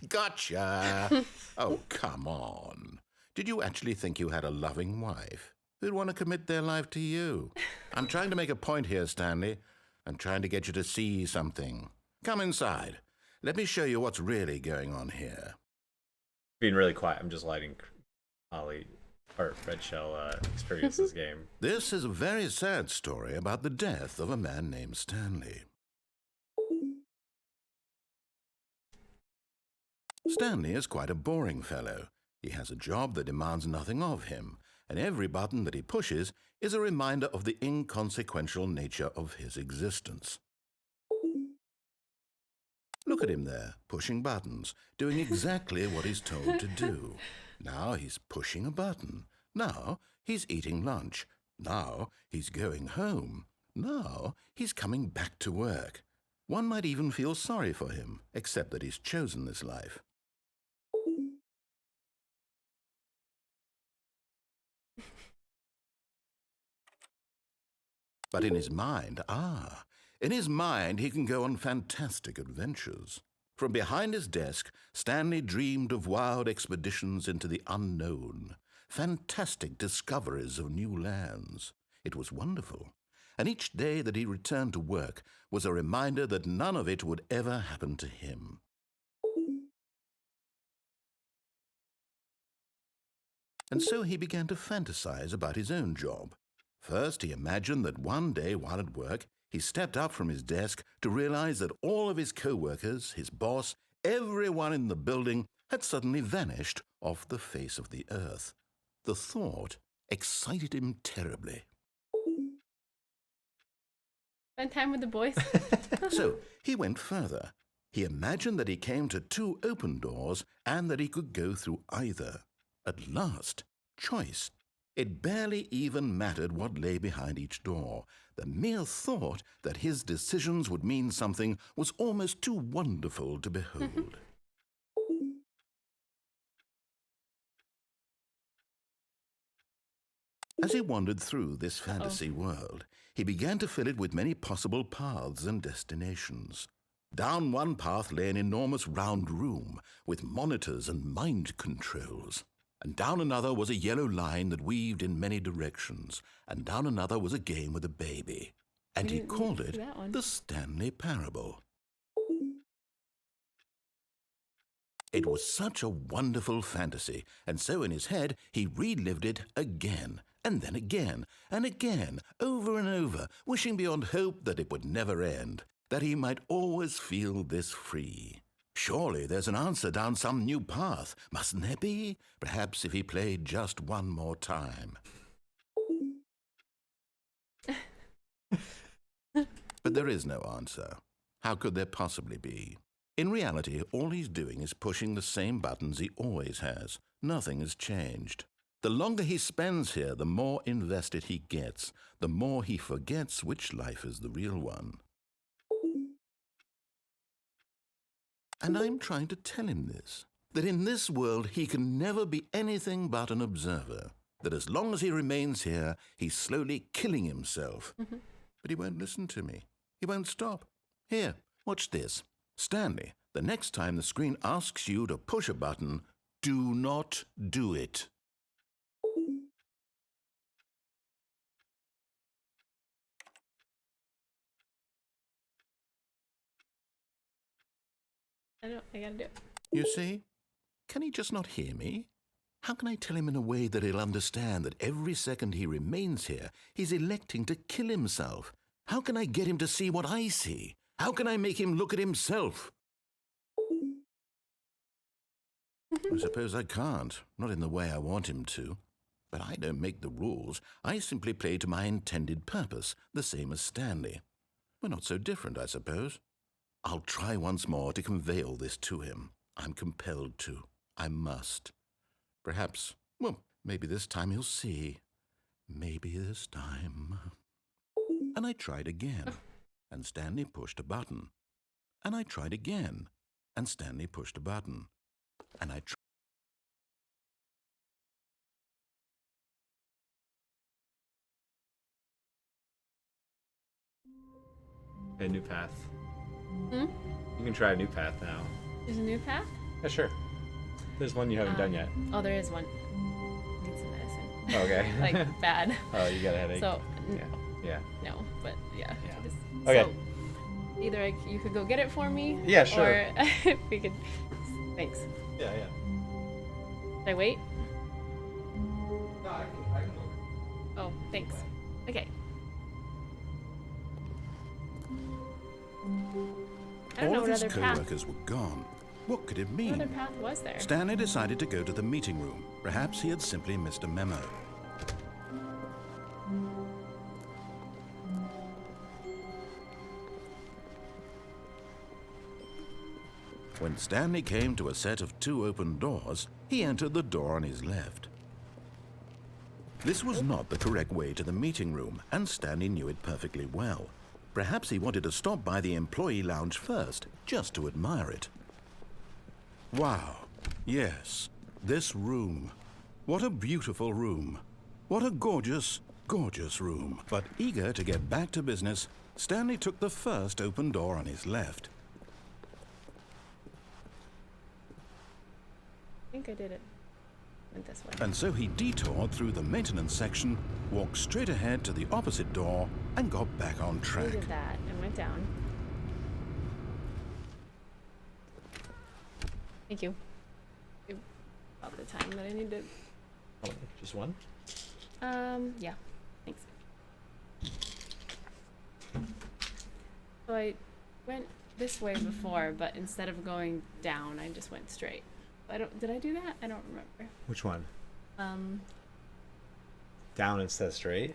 Gotcha. Oh, come on. Did you actually think you had a loving wife who'd want to commit their life to you? I'm trying to make a point here, Stanley. I'm trying to get you to see something. Come inside. Let me show you what's really going on here. Being really quiet, I'm just letting Ollie or Red Shell experience this game. This is a very sad story about the death of a man named Stanley. Stanley is quite a boring fellow. He has a job that demands nothing of him, and every button that he pushes is a reminder of the inconsequential nature of his existence. Look at him there, pushing buttons, doing exactly what he's told to do. Now he's pushing a button. Now he's eating lunch. Now he's going home. Now he's coming back to work. One might even feel sorry for him, except that he's chosen this life. But in his mind, he can go on fantastic adventures. From behind his desk, Stanley dreamed of wild expeditions into the unknown, fantastic discoveries of new lands. It was wonderful, and each day that he returned to work was a reminder that none of it would ever happen to him. And so he began to fantasize about his own job. First, he imagined that one day while at work, he stepped up from his desk to realize that all of his co-workers, his boss, everyone in the building had suddenly vanished off the face of the earth. The thought excited him terribly. Spend time with the boys. So he went further. He imagined that he came to 2 open doors and that he could go through either. At last, choice. It barely even mattered what lay behind each door. The mere thought that his decisions would mean something was almost too wonderful to behold. As he wandered through this fantasy world, he began to fill it with many possible paths and destinations. Down one path lay an enormous round room with monitors and mind controls. And down another was a yellow line that weaved in many directions. And down another was a game with a baby. And he called it the Stanley Parable. It was such a wonderful fantasy, and so in his head he relived it again, and then again, and again, over and over, wishing beyond hope that it would never end, that he might always feel this free. Surely there's an answer down some new path, mustn't there be? Perhaps if he played just one more time. But there is no answer. How could there possibly be? In reality, all he's doing is pushing the same buttons he always has. Nothing has changed. The longer he spends here, the more invested he gets, the more he forgets which life is the real one. And I'm trying to tell him this, that in this world he can never be anything but an observer, that as long as he remains here, he's slowly killing himself. But he won't listen to me. He won't stop. Here, watch this. Stanley, the next time the screen asks you to push a button, do not do it. I gotta do it. You see? Can he just not hear me? How can I tell him in a way that he'll understand that every second he remains here, he's electing to kill himself? How can I get him to see what I see? How can I make him look at himself? I suppose I can't, not in the way I want him to. But I don't make the rules. I simply play to my intended purpose, the same as Stanley. We're not so different, I suppose. I'll try once more to convey all this to him. I'm compelled to. I must. Perhaps, well, maybe this time he'll see. Maybe this time. And I tried again, and Stanley pushed a button. And I tried again, and Stanley pushed a button. And I tried. A new path. Hmm? You can try a new path now. There's a new path? Yeah, sure. There's one you haven't done yet. Oh, there is one. Need some medicine. Okay. Like, bad. Oh, you got a headache? So, Yeah. no, but yeah. Yeah. Okay. So, either you could go get it for me. Yeah, sure. Or we could. Thanks. Yeah. Should I wait? No, I can go. Oh, thanks. Okay. I don't know All of what his other path. co-workers were gone. What could it What mean? other path was there? Stanley decided to go to the meeting room. Perhaps he had simply missed a memo. When Stanley came to a set of 2 open doors, he entered the door on his left. This was not the correct way to the meeting room, and Stanley knew it perfectly well. Perhaps he wanted to stop by the employee lounge first, just to admire it. Wow, yes, this room. What a beautiful room. What a gorgeous, gorgeous room. But eager to get back to business, Stanley took the first open door on his left. I think I did it. Went this way. And so he detoured through the maintenance section, walked straight ahead to the opposite door, and got back on I track. did that and went down. Thank you. About the time that I need to. Oh, just one? Yeah. Thanks. So I went this way before, but instead of going down, I just went straight. Did I do that? I don't remember. Which one? Down instead of straight?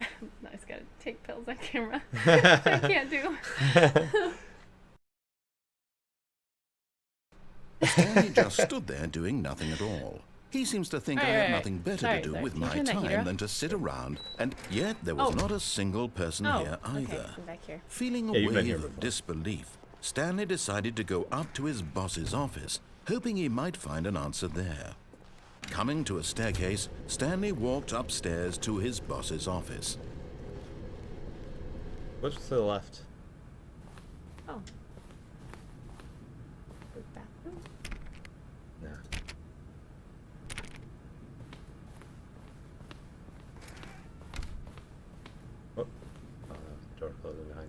I just gotta take pills on camera. I can't do. Stanley just stood there doing nothing at all. He seems to think I have Right. nothing better Sorry, to do sorry. with Can you my turn that heater time off? than to sit around, and yet there was Oh. not a single person here Okay, either. I'm back here. Feeling a Yeah, you've been wave here of before. disbelief, Stanley decided to go up to his boss's office, hoping he might find an answer there. Coming to a staircase, Stanley walked upstairs to his boss's office. What's to the left? Oh. The bathroom? No. Oh, door closing behind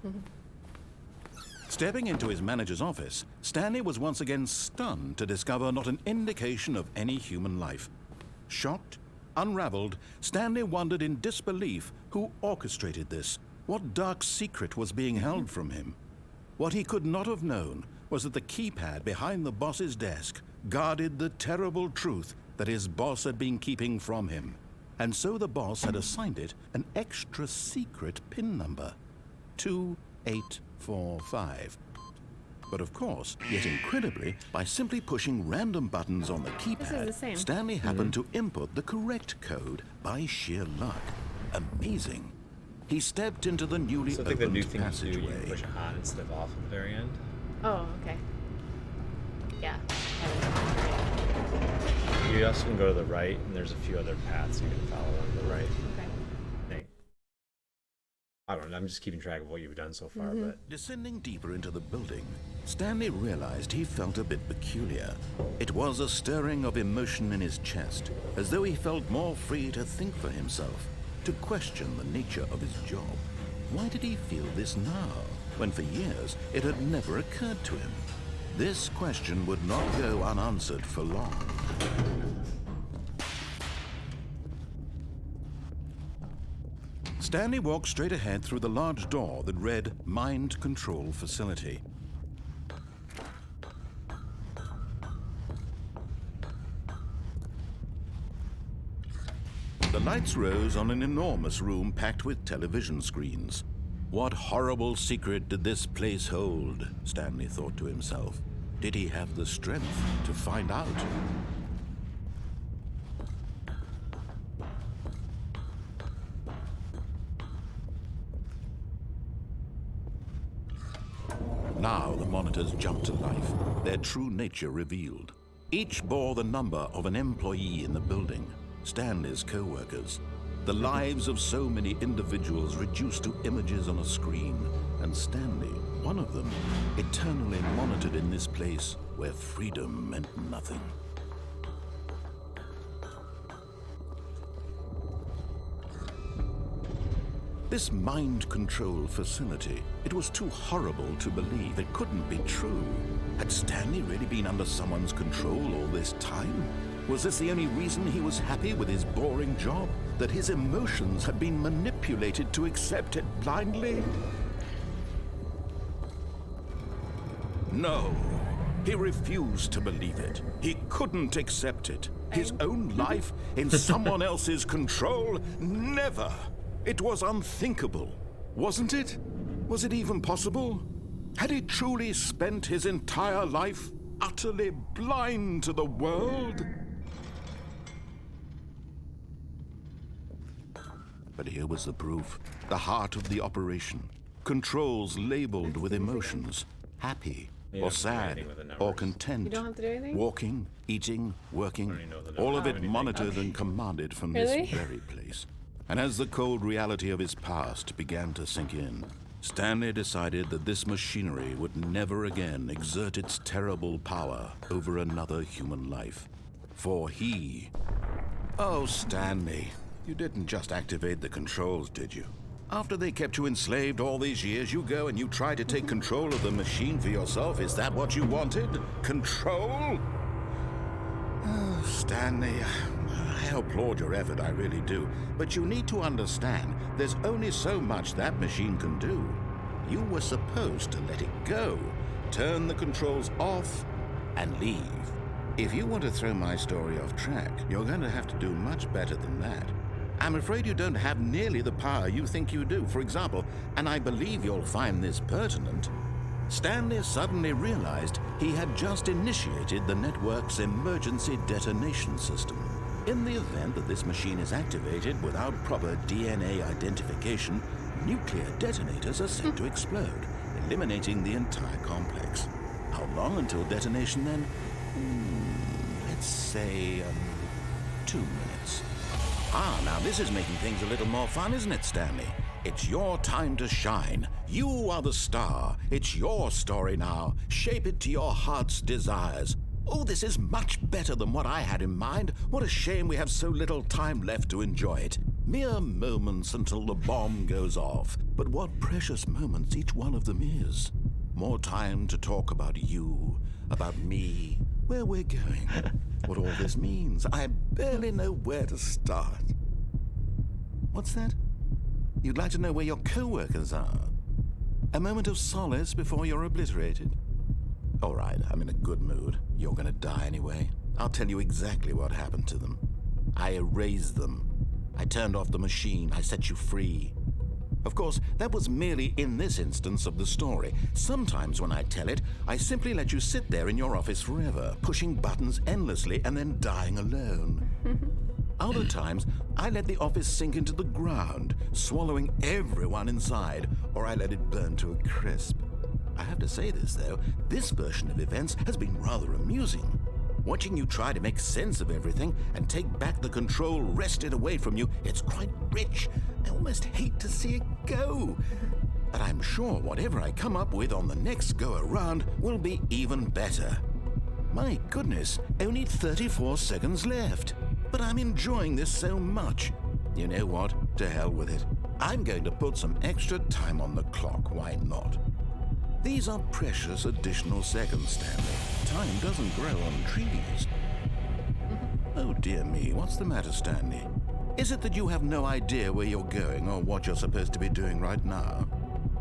you. Stepping into his manager's office, Stanley was once again stunned to discover not an indication of any human life. Shocked, unraveled, Stanley wondered in disbelief who orchestrated this. What dark secret was being held from him? What he could not have known was that the keypad behind the boss's desk guarded the terrible truth that his boss had been keeping from him. And so the boss had assigned it an extra secret PIN number, 2845. But of course, yet incredibly, by simply pushing random buttons on the This is the keypad, same. Stanley happened to input the correct code by sheer luck. Amazing. He stepped into the newly So I think the opened new thing you do, you passageway. push on instead of off at the very end. Oh, okay. Yeah. You also can go to the right, and there's a few other paths you can follow on the right. Okay. I think. I don't know, I'm just keeping track of what you've done so far, but Descending deeper into the building, Stanley realized he felt a bit peculiar. It was a stirring of emotion in his chest, as though he felt more free to think for himself, to question the nature of his job. Why did he feel this now, when for years it had never occurred to him? This question would not go unanswered for long. Stanley walked straight ahead through the large door that read Mind Control Facility. The lights rose on an enormous room packed with television screens. What horrible secret did this place hold? Stanley thought to himself. Did he have the strength to find out? Now the monitors jumped to life, their true nature revealed. Each bore the number of an employee in the building, Stanley's co-workers. The lives of so many individuals reduced to images on a screen, and Stanley, one of them, eternally monitored in this place where freedom meant nothing. This mind control facility, it was too horrible to believe. It couldn't be true. Had Stanley really been under someone's control all this time? Was this the only reason he was happy with his boring job? That his emotions had been manipulated to accept it blindly? No. He refused to believe it. He couldn't accept it. His own life in someone else's control? Never. It was unthinkable. Wasn't it? Was it even possible? Had he truly spent his entire life utterly blind to the world? But here was the proof. The heart of the operation. Controls labeled with emotions. Happy, You or don't have to do sad, anything with the or numbers. content. You don't have to do anything? Walking, eating, working, don't even know the all of numbers. it monitored and commanded from Really? this very place. And as the cold reality of his past began to sink in, Stanley decided that this machinery would never again exert its terrible power over another human life. For he... Oh, Stanley, you didn't just activate the controls, did you? After they kept you enslaved all these years, you go and you try to take control of the machine for yourself. Is that what you wanted? Control? Oh, Stanley, I applaud your effort, I really do. But you need to understand, there's only so much that machine can do. You were supposed to let it go, turn the controls off, and leave. If you want to throw my story off track, you're going to have to do much better than that. I'm afraid you don't have nearly the power you think you do. For example, and I believe you'll find this pertinent, Stanley suddenly realized he had just initiated the network's emergency detonation system. In the event that this machine is activated without proper DNA identification, nuclear detonators are set to explode, eliminating the entire complex. How long until detonation then? Let's say 2 minutes. Now this is making things a little more fun, isn't it, Stanley? It's your time to shine. You are the star. It's your story now. Shape it to your heart's desires. Oh, this is much better than what I had in mind. What a shame we have so little time left to enjoy it. Mere moments until the bomb goes off. But what precious moments each one of them is. More time to talk about you, about me, where we're going, what all this means. I barely know where to start. What's that? You'd like to know where your co-workers are? A moment of solace before you're obliterated? All right, I'm in a good mood. You're gonna die anyway. I'll tell you exactly what happened to them. I erased them. I turned off the machine. I set you free. Of course, that was merely in this instance of the story. Sometimes when I tell it, I simply let you sit there in your office forever, pushing buttons endlessly and then dying alone. Other times, I let the office sink into the ground, swallowing everyone inside, or I let it burn to a crisp. I have to say this, though, this version of events has been rather amusing. Watching you try to make sense of everything and take back the control wrested away from you, it's quite rich. I almost hate to see it go. But I'm sure whatever I come up with on the next go-around will be even better. My goodness, only 34 seconds left. But I'm enjoying this so much. You know what? To hell with it. I'm going to put some extra time on the clock. Why not? These are precious additional seconds, Stanley. Time doesn't grow on trees. Oh dear me, what's the matter, Stanley? Is it that you have no idea where you're going or what you're supposed to be doing right now?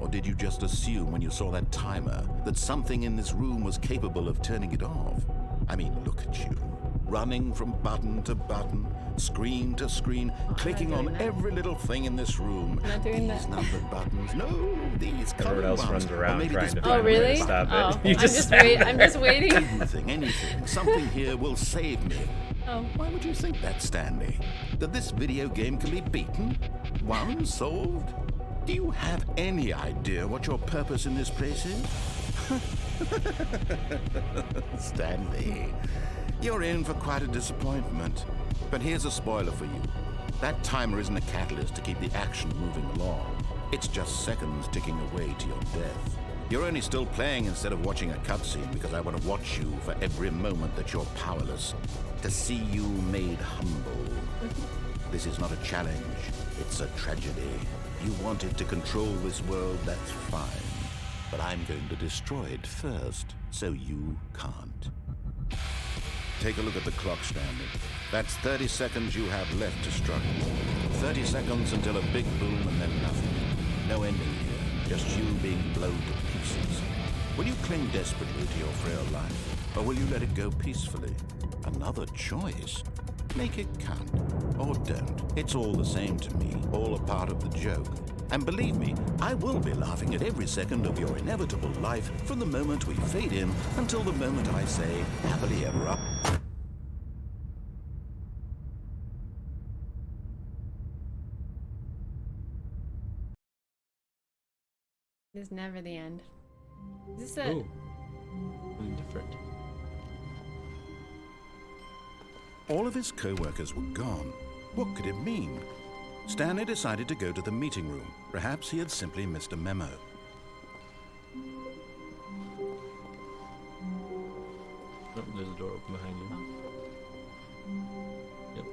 Or did you just assume when you saw that timer that something in this room was capable of turning it off? I mean, look at you. Running from button to button, screen to screen, clicking on every little thing in this room. Not doing These that. numbered buttons, no, these Everyone colored else ones. runs Or around maybe trying this to black find Oh, a way to really? stop it. Oh, You I'm just waiting. anything. Something here will save me. Oh. Why would you think that, Stanley? That this video game can be beaten? Won? Solved? Do you have any idea what your purpose in this place is? Stanley, you're in for quite a disappointment. But here's a spoiler for you. That timer isn't a catalyst to keep the action moving along. It's just seconds ticking away to your death. You're only still playing instead of watching a cutscene because I want to watch you for every moment that you're powerless. To see you made humble. This is not a challenge. It's a tragedy. You wanted to control this world, that's fine. But I'm going to destroy it first, so you can't. Take a look at the clock, Stanley. That's 30 seconds you have left to struggle. 30 seconds until a big boom and then nothing. No ending here, just you being blown to pieces. Will you cling desperately to your frail life, or will you let it go peacefully? Another choice. Make it count, or don't. It's all the same to me, all a part of the joke. And believe me, I will be laughing at every second of your inevitable life from the moment we fade in until the moment I say, happily ever after. It is never the end. Is this a... Ooh. Something different. All of his co-workers were gone. What could it mean? Stanley decided to go to the meeting room. Perhaps he had simply missed a memo. Oh, there's a door open behind you. Yep.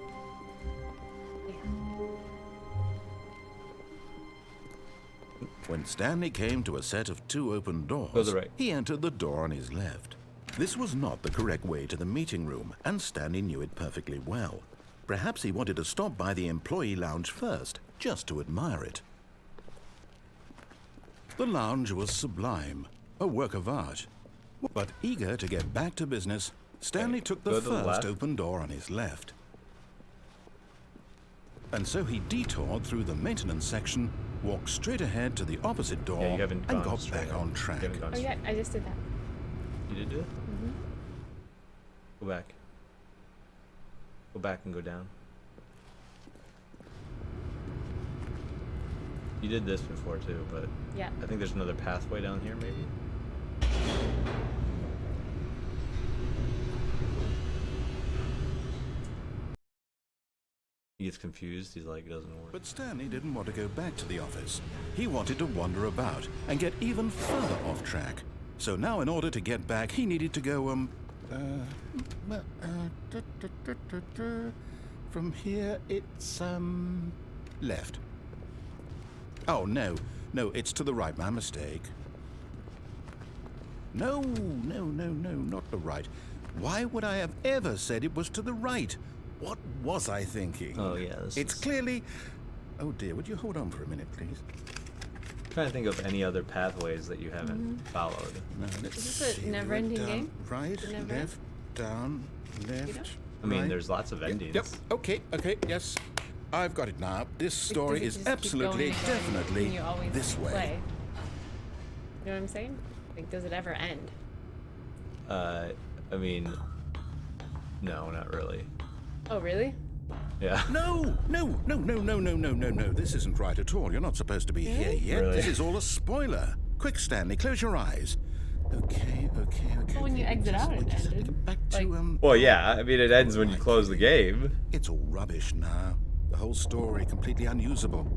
When Stanley came to a set of 2 open Go to doors, the right. he entered the door on his left. This was not the correct way to the meeting room, and Stanley knew it perfectly well. Perhaps he wanted to stop by the employee lounge first, just to admire it. The lounge was sublime, a work of art. But eager to get back to business, Stanley took the Go to the first left. open door on his left. And so he detoured through the maintenance section, walked straight ahead to the opposite door, Yeah, you haven't and gone got straight back up. on track. You haven't gone Oh yeah, I just did that. You did do it? Go back. Go back and go down. You did this before too, but Yeah. I think there's another pathway down here maybe? He gets confused, he's like, it doesn't work. But Stanley didn't want to go back to the office. He wanted to wander about and get even further off track. So now in order to get back, he needed to go, from here it's, left. Oh, no, it's to the right, my mistake. No, not the right. Why would I have ever said it was to the right? What was I thinking? Oh yeah, It's clearly... Oh dear, would you hold on for a minute, please? I'm trying to think of any other pathways that you haven't followed. No, let's Is this a see. We went never-ending down, game? Right, Is it never end? left, down, left. I mean, right. there's lots of endings. Yep, okay, yes. I've got it now. This story Does it is just keep going absolutely, and going definitely and you always this way. play? You know what I'm saying? Like, does it ever end? I mean, no, not really. Oh, really? Yeah. No. This isn't right at all. You're not supposed to be here yet. Really? This is all a spoiler. Quick, Stanley, close your eyes. Okay. Well, when you exit out, it Just ended. get back to, Like- Well, yeah, I mean, it ends when you close the game. It's all rubbish now. The whole story completely unusable.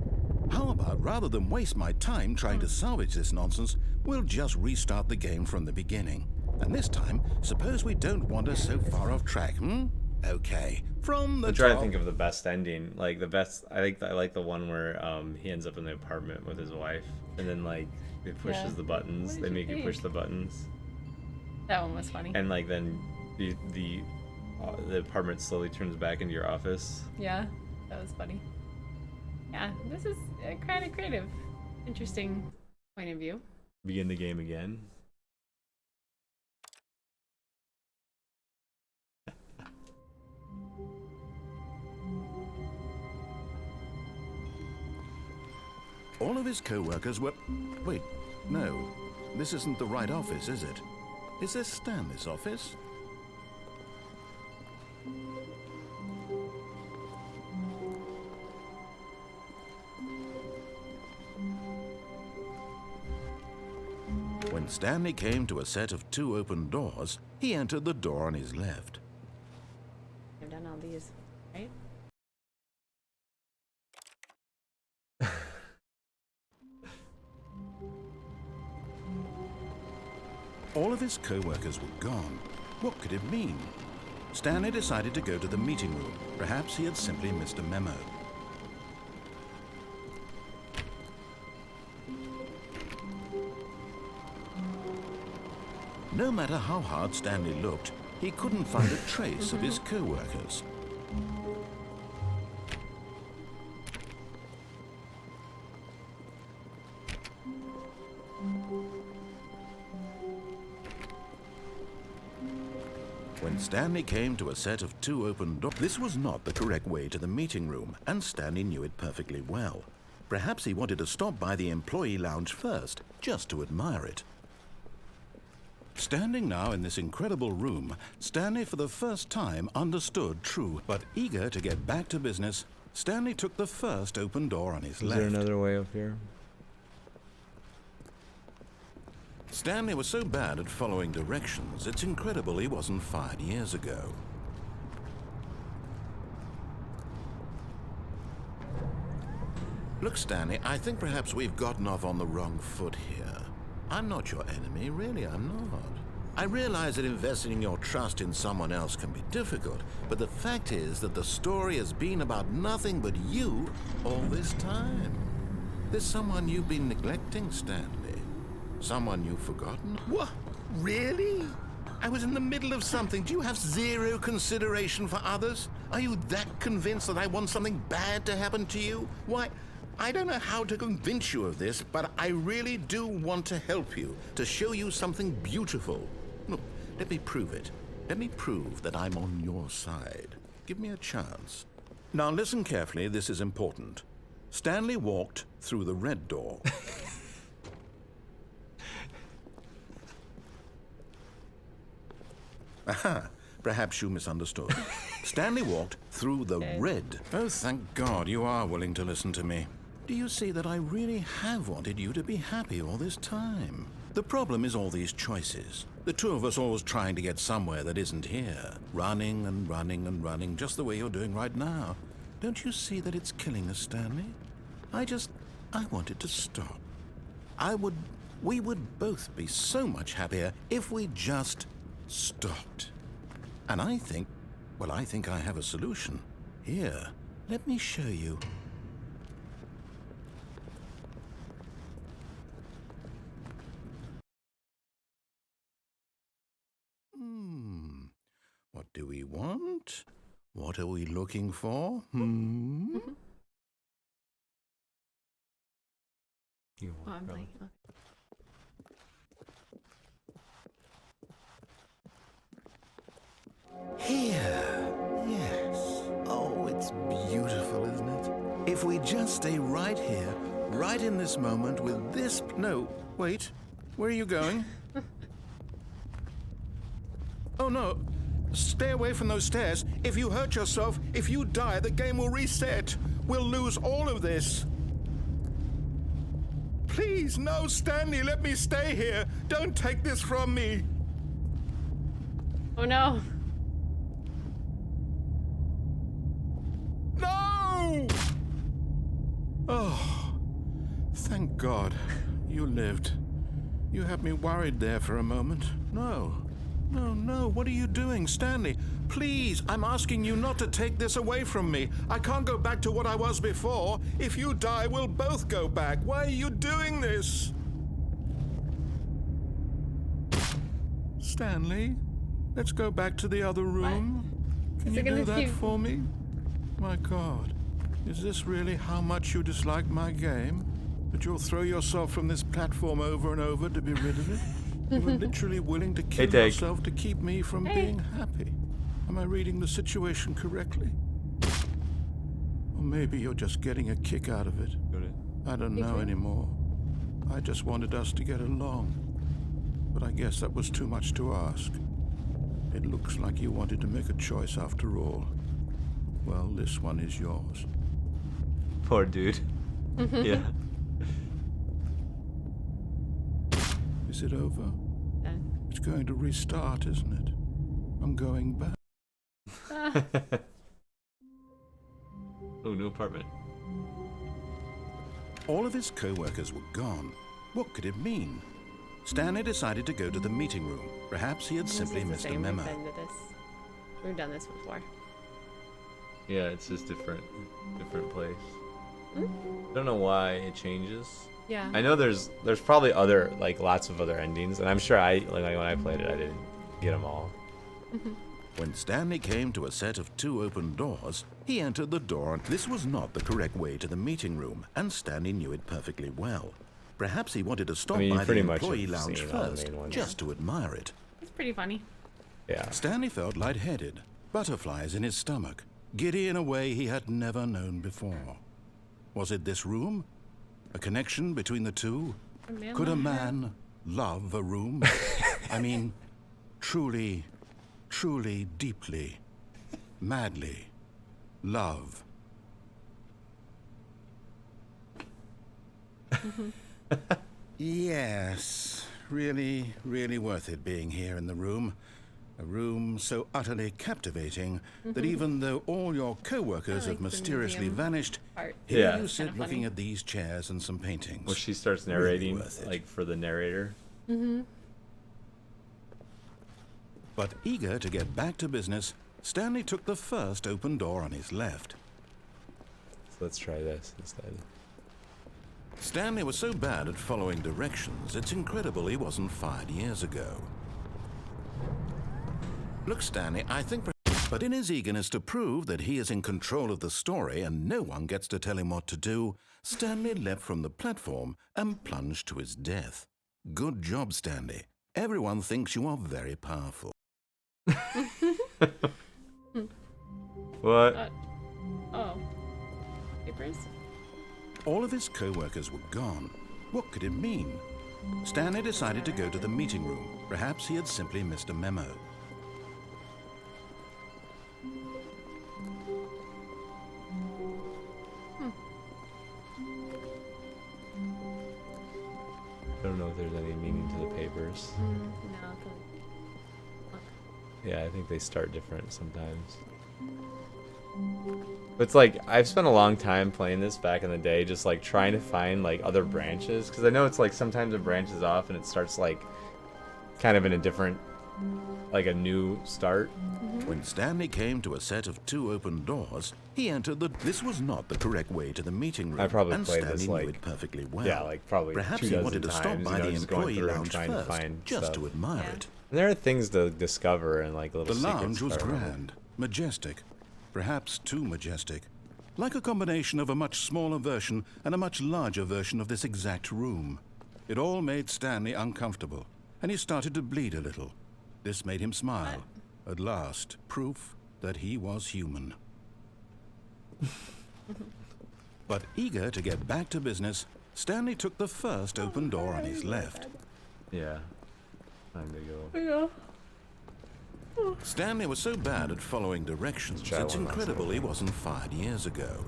How about, rather than waste my time trying to salvage this nonsense, we'll just restart the game from the beginning. And this time, suppose we don't wander so far off track, Okay, from the I'm trying to top. think of the best ending. Like the best, I like the one where he ends up in the apartment with his wife, and then like it pushes Yeah. the buttons. What They did make you you push think? the buttons, That one was funny. and like then the apartment slowly turns back into your office. Yeah, that was funny. Yeah, this is kind of creative. Interesting point of view. Begin the game again. All of his co-workers were... Wait, no. This isn't the right office, is it? Is this Stanley's office? When Stanley came to a set of 2 open doors, he entered the door on his left. I've done all these, right? All of his co-workers were gone. What could it mean? Stanley decided to go to the meeting room. Perhaps he had simply missed a memo. No matter how hard Stanley looked, he couldn't find a trace of his co-workers. When Stanley came to a set of 2 open doors, this was not the correct way to the meeting room, and Stanley knew it perfectly well. Perhaps he wanted to stop by the employee lounge first, just to admire it. Standing now in this incredible room, Stanley for the first time understood true, but eager to get back to business, Stanley took the first open door on his left. Is there another way up here? Stanley was so bad at following directions, it's incredible he wasn't fired years ago. Look, Stanley, I think perhaps we've gotten off on the wrong foot here. I'm not your enemy, really, I'm not. I realize that investing your trust in someone else can be difficult, but the fact is that the story has been about nothing but you all this time. There's someone you've been neglecting, Stanley. Someone you've forgotten. What? Really? I was in the middle of something. Do you have zero consideration for others? Are you that convinced that I want something bad to happen to you? Why, I don't know how to convince you of this, but I really do want to help you, to show you something beautiful. Look, let me prove it. Let me prove that I'm on your side. Give me a chance. Now listen carefully, this is important. Stanley walked through the red door. Aha, perhaps you misunderstood. Stanley walked through the red. Oh, thank God you are willing to listen to me. Do you see that I really have wanted you to be happy all this time? The problem is all these choices. The two of us always trying to get somewhere that isn't here. Running and running and running, just the way you're doing right now. Don't you see that it's killing us, Stanley? I wanted to stop. We would both be so much happier if we just stopped. And I think I have a solution. Here, let me show you. What do we want? What are we looking for? Oh, I'm like, okay. Here. Yes. Oh, it's beautiful, isn't it? If we just stay right here, right in this moment with this... No, wait. Where are you going? Oh, no. Stay away from those stairs. If you hurt yourself, if you die, the game will reset. We'll lose all of this. Please, no, Stanley, let me stay here. Don't take this from me. Oh no. No! Oh, thank God you lived. You had me worried there for a moment. No, what are you doing, Stanley? Please, I'm asking you not to take this away from me. I can't go back to what I was before. If you die, we'll both go back. Why are you doing this? Stanley, let's go back to the other room. What? Can you do that for me? My God, is this really how much you dislike my game? That you'll throw yourself from this platform over and over to be rid of it? You were literally willing to kill yourself to keep me from being happy. Am I reading the situation correctly? Or maybe you're just getting a kick out of it. I don't know anymore. I just wanted us to get along. But I guess that was too much to ask. It looks like you wanted to make a choice after all. Well, this one is yours. Poor dude. Yeah. Is it over? It's going to restart, isn't it? I'm going back. Oh, new apartment. All of his co-workers were gone. What could it mean? Stanley decided to go to the meeting room. Perhaps he had simply missed a memo. We've done this before. Yeah, it's just different place. I don't know why it changes. Yeah. I know there's probably other, like, lots of other endings, and I'm sure when I played it, I didn't get them all. When Stanley came to a set of 2 open doors, he entered the door. This was not the correct way to the meeting room, and Stanley knew it perfectly well. Perhaps he wanted to stop by the employee lounge first, just to admire it. It's pretty funny. Yeah. Stanley felt lightheaded, butterflies in his stomach, giddy in a way he had never known before. Was it this room? A connection between the two? Could a man love a room? I mean, truly, truly, deeply, madly love. Yes, really, really worth it being here in the room. A room so utterly captivating that even though all your co-workers have mysteriously vanished, here you sit looking at these chairs and some paintings. Well, she starts narrating, like, for the narrator. But eager to get back to business, Stanley took the first open door on his left. So let's try this instead. Stanley was so bad at following directions, it's incredible he wasn't fired years ago. Look, Stanley, I think... But in his eagerness to prove that he is in control of the story and no one gets to tell him what to do, Stanley leapt from the platform and plunged to his death. Good job, Stanley. Everyone thinks you are very powerful. What? Oh. Papers? All of his co-workers were gone. What could it mean? Stanley decided to go to the meeting room. Perhaps he had simply missed a memo. I don't know if there's any meaning to the papers. No. Yeah, I think they start different sometimes. But it's like, I've spent a long time playing this back in the day, just like trying to find like other branches. Because I know it's like sometimes it branches off and it starts like kind of in a different, like a new start. When Stanley came to a set of 2 open doors, he entered the... This was not the correct way to the meeting room. I probably and played Stanley this knew like... it perfectly well. Yeah, like probably Perhaps 2 he dozen wanted to stop times, by you know, the just going employee through and lounge trying first, to find just stuff. to admire it. And there are things to discover and like little The secrets. lounge was if I remember. grand, majestic, perhaps too majestic. Like a combination of a much smaller version and a much larger version of this exact room. It all made Stanley uncomfortable, and he started to bleed a little. This made him smile. At last, proof that he was human. But eager to get back to business, Stanley took the first open door on his left. Yeah. Time to go. Stanley was so bad at following directions, try it's one last incredible he wasn't fired years ago.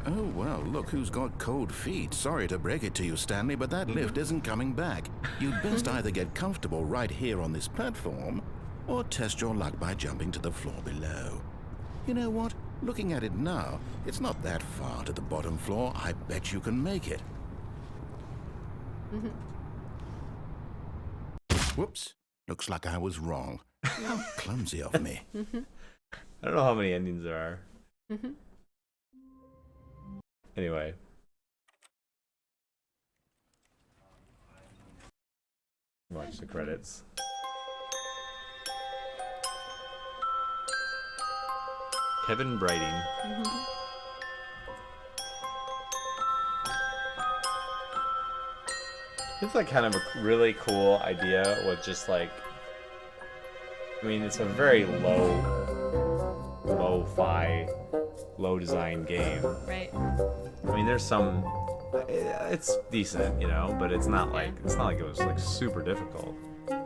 Oh, well, look who's got cold feet. Sorry to break it to you, Stanley, but that lift isn't coming back. You'd best either get comfortable right here on this platform, or test your luck by jumping to the floor below. You know what? Looking at it now, it's not that far to the bottom floor. I bet you can make it. Whoops. Looks like I was wrong. How clumsy of me. I don't know how many endings there are. Anyway. Watch the credits. Kevin Brighting. It's like kind of a really cool idea with just like, I mean, it's a very lo-fi, low design game. Right. I mean, there's some, it's decent, you know, but it's not like it was like super difficult.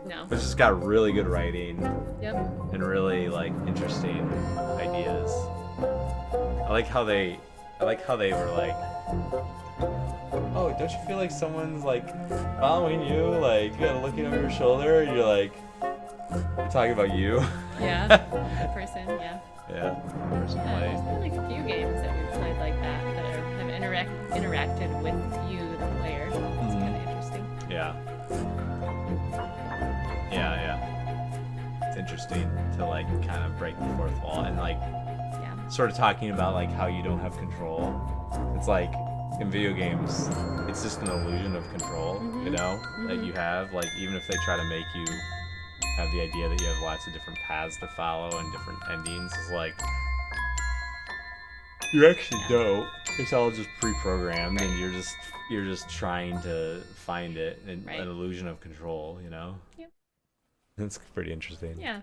No. It's just got really good writing Yep. and really like interesting ideas. I like how they were like, oh, don't you feel like someone's like following you? Like you gotta look over your shoulder and you're like, we're talking about you. Yeah. The person, yeah. Yeah. Person Yeah, there's play. been like a few games that we've played like that have interacted with you, the player. It's kind of interesting. Yeah. Yeah. It's interesting to like kind of break the fourth wall and like sort of talking about like how you don't have control. It's like in video games, it's just an illusion of control, you know, that you have. Like even if they try to make you have the idea that you have lots of different paths to follow and different endings, it's like you actually don't. It's all just pre-programmed, and you're just trying to find it, and Right. an illusion of control, you know. Yep. That's pretty interesting. Yeah.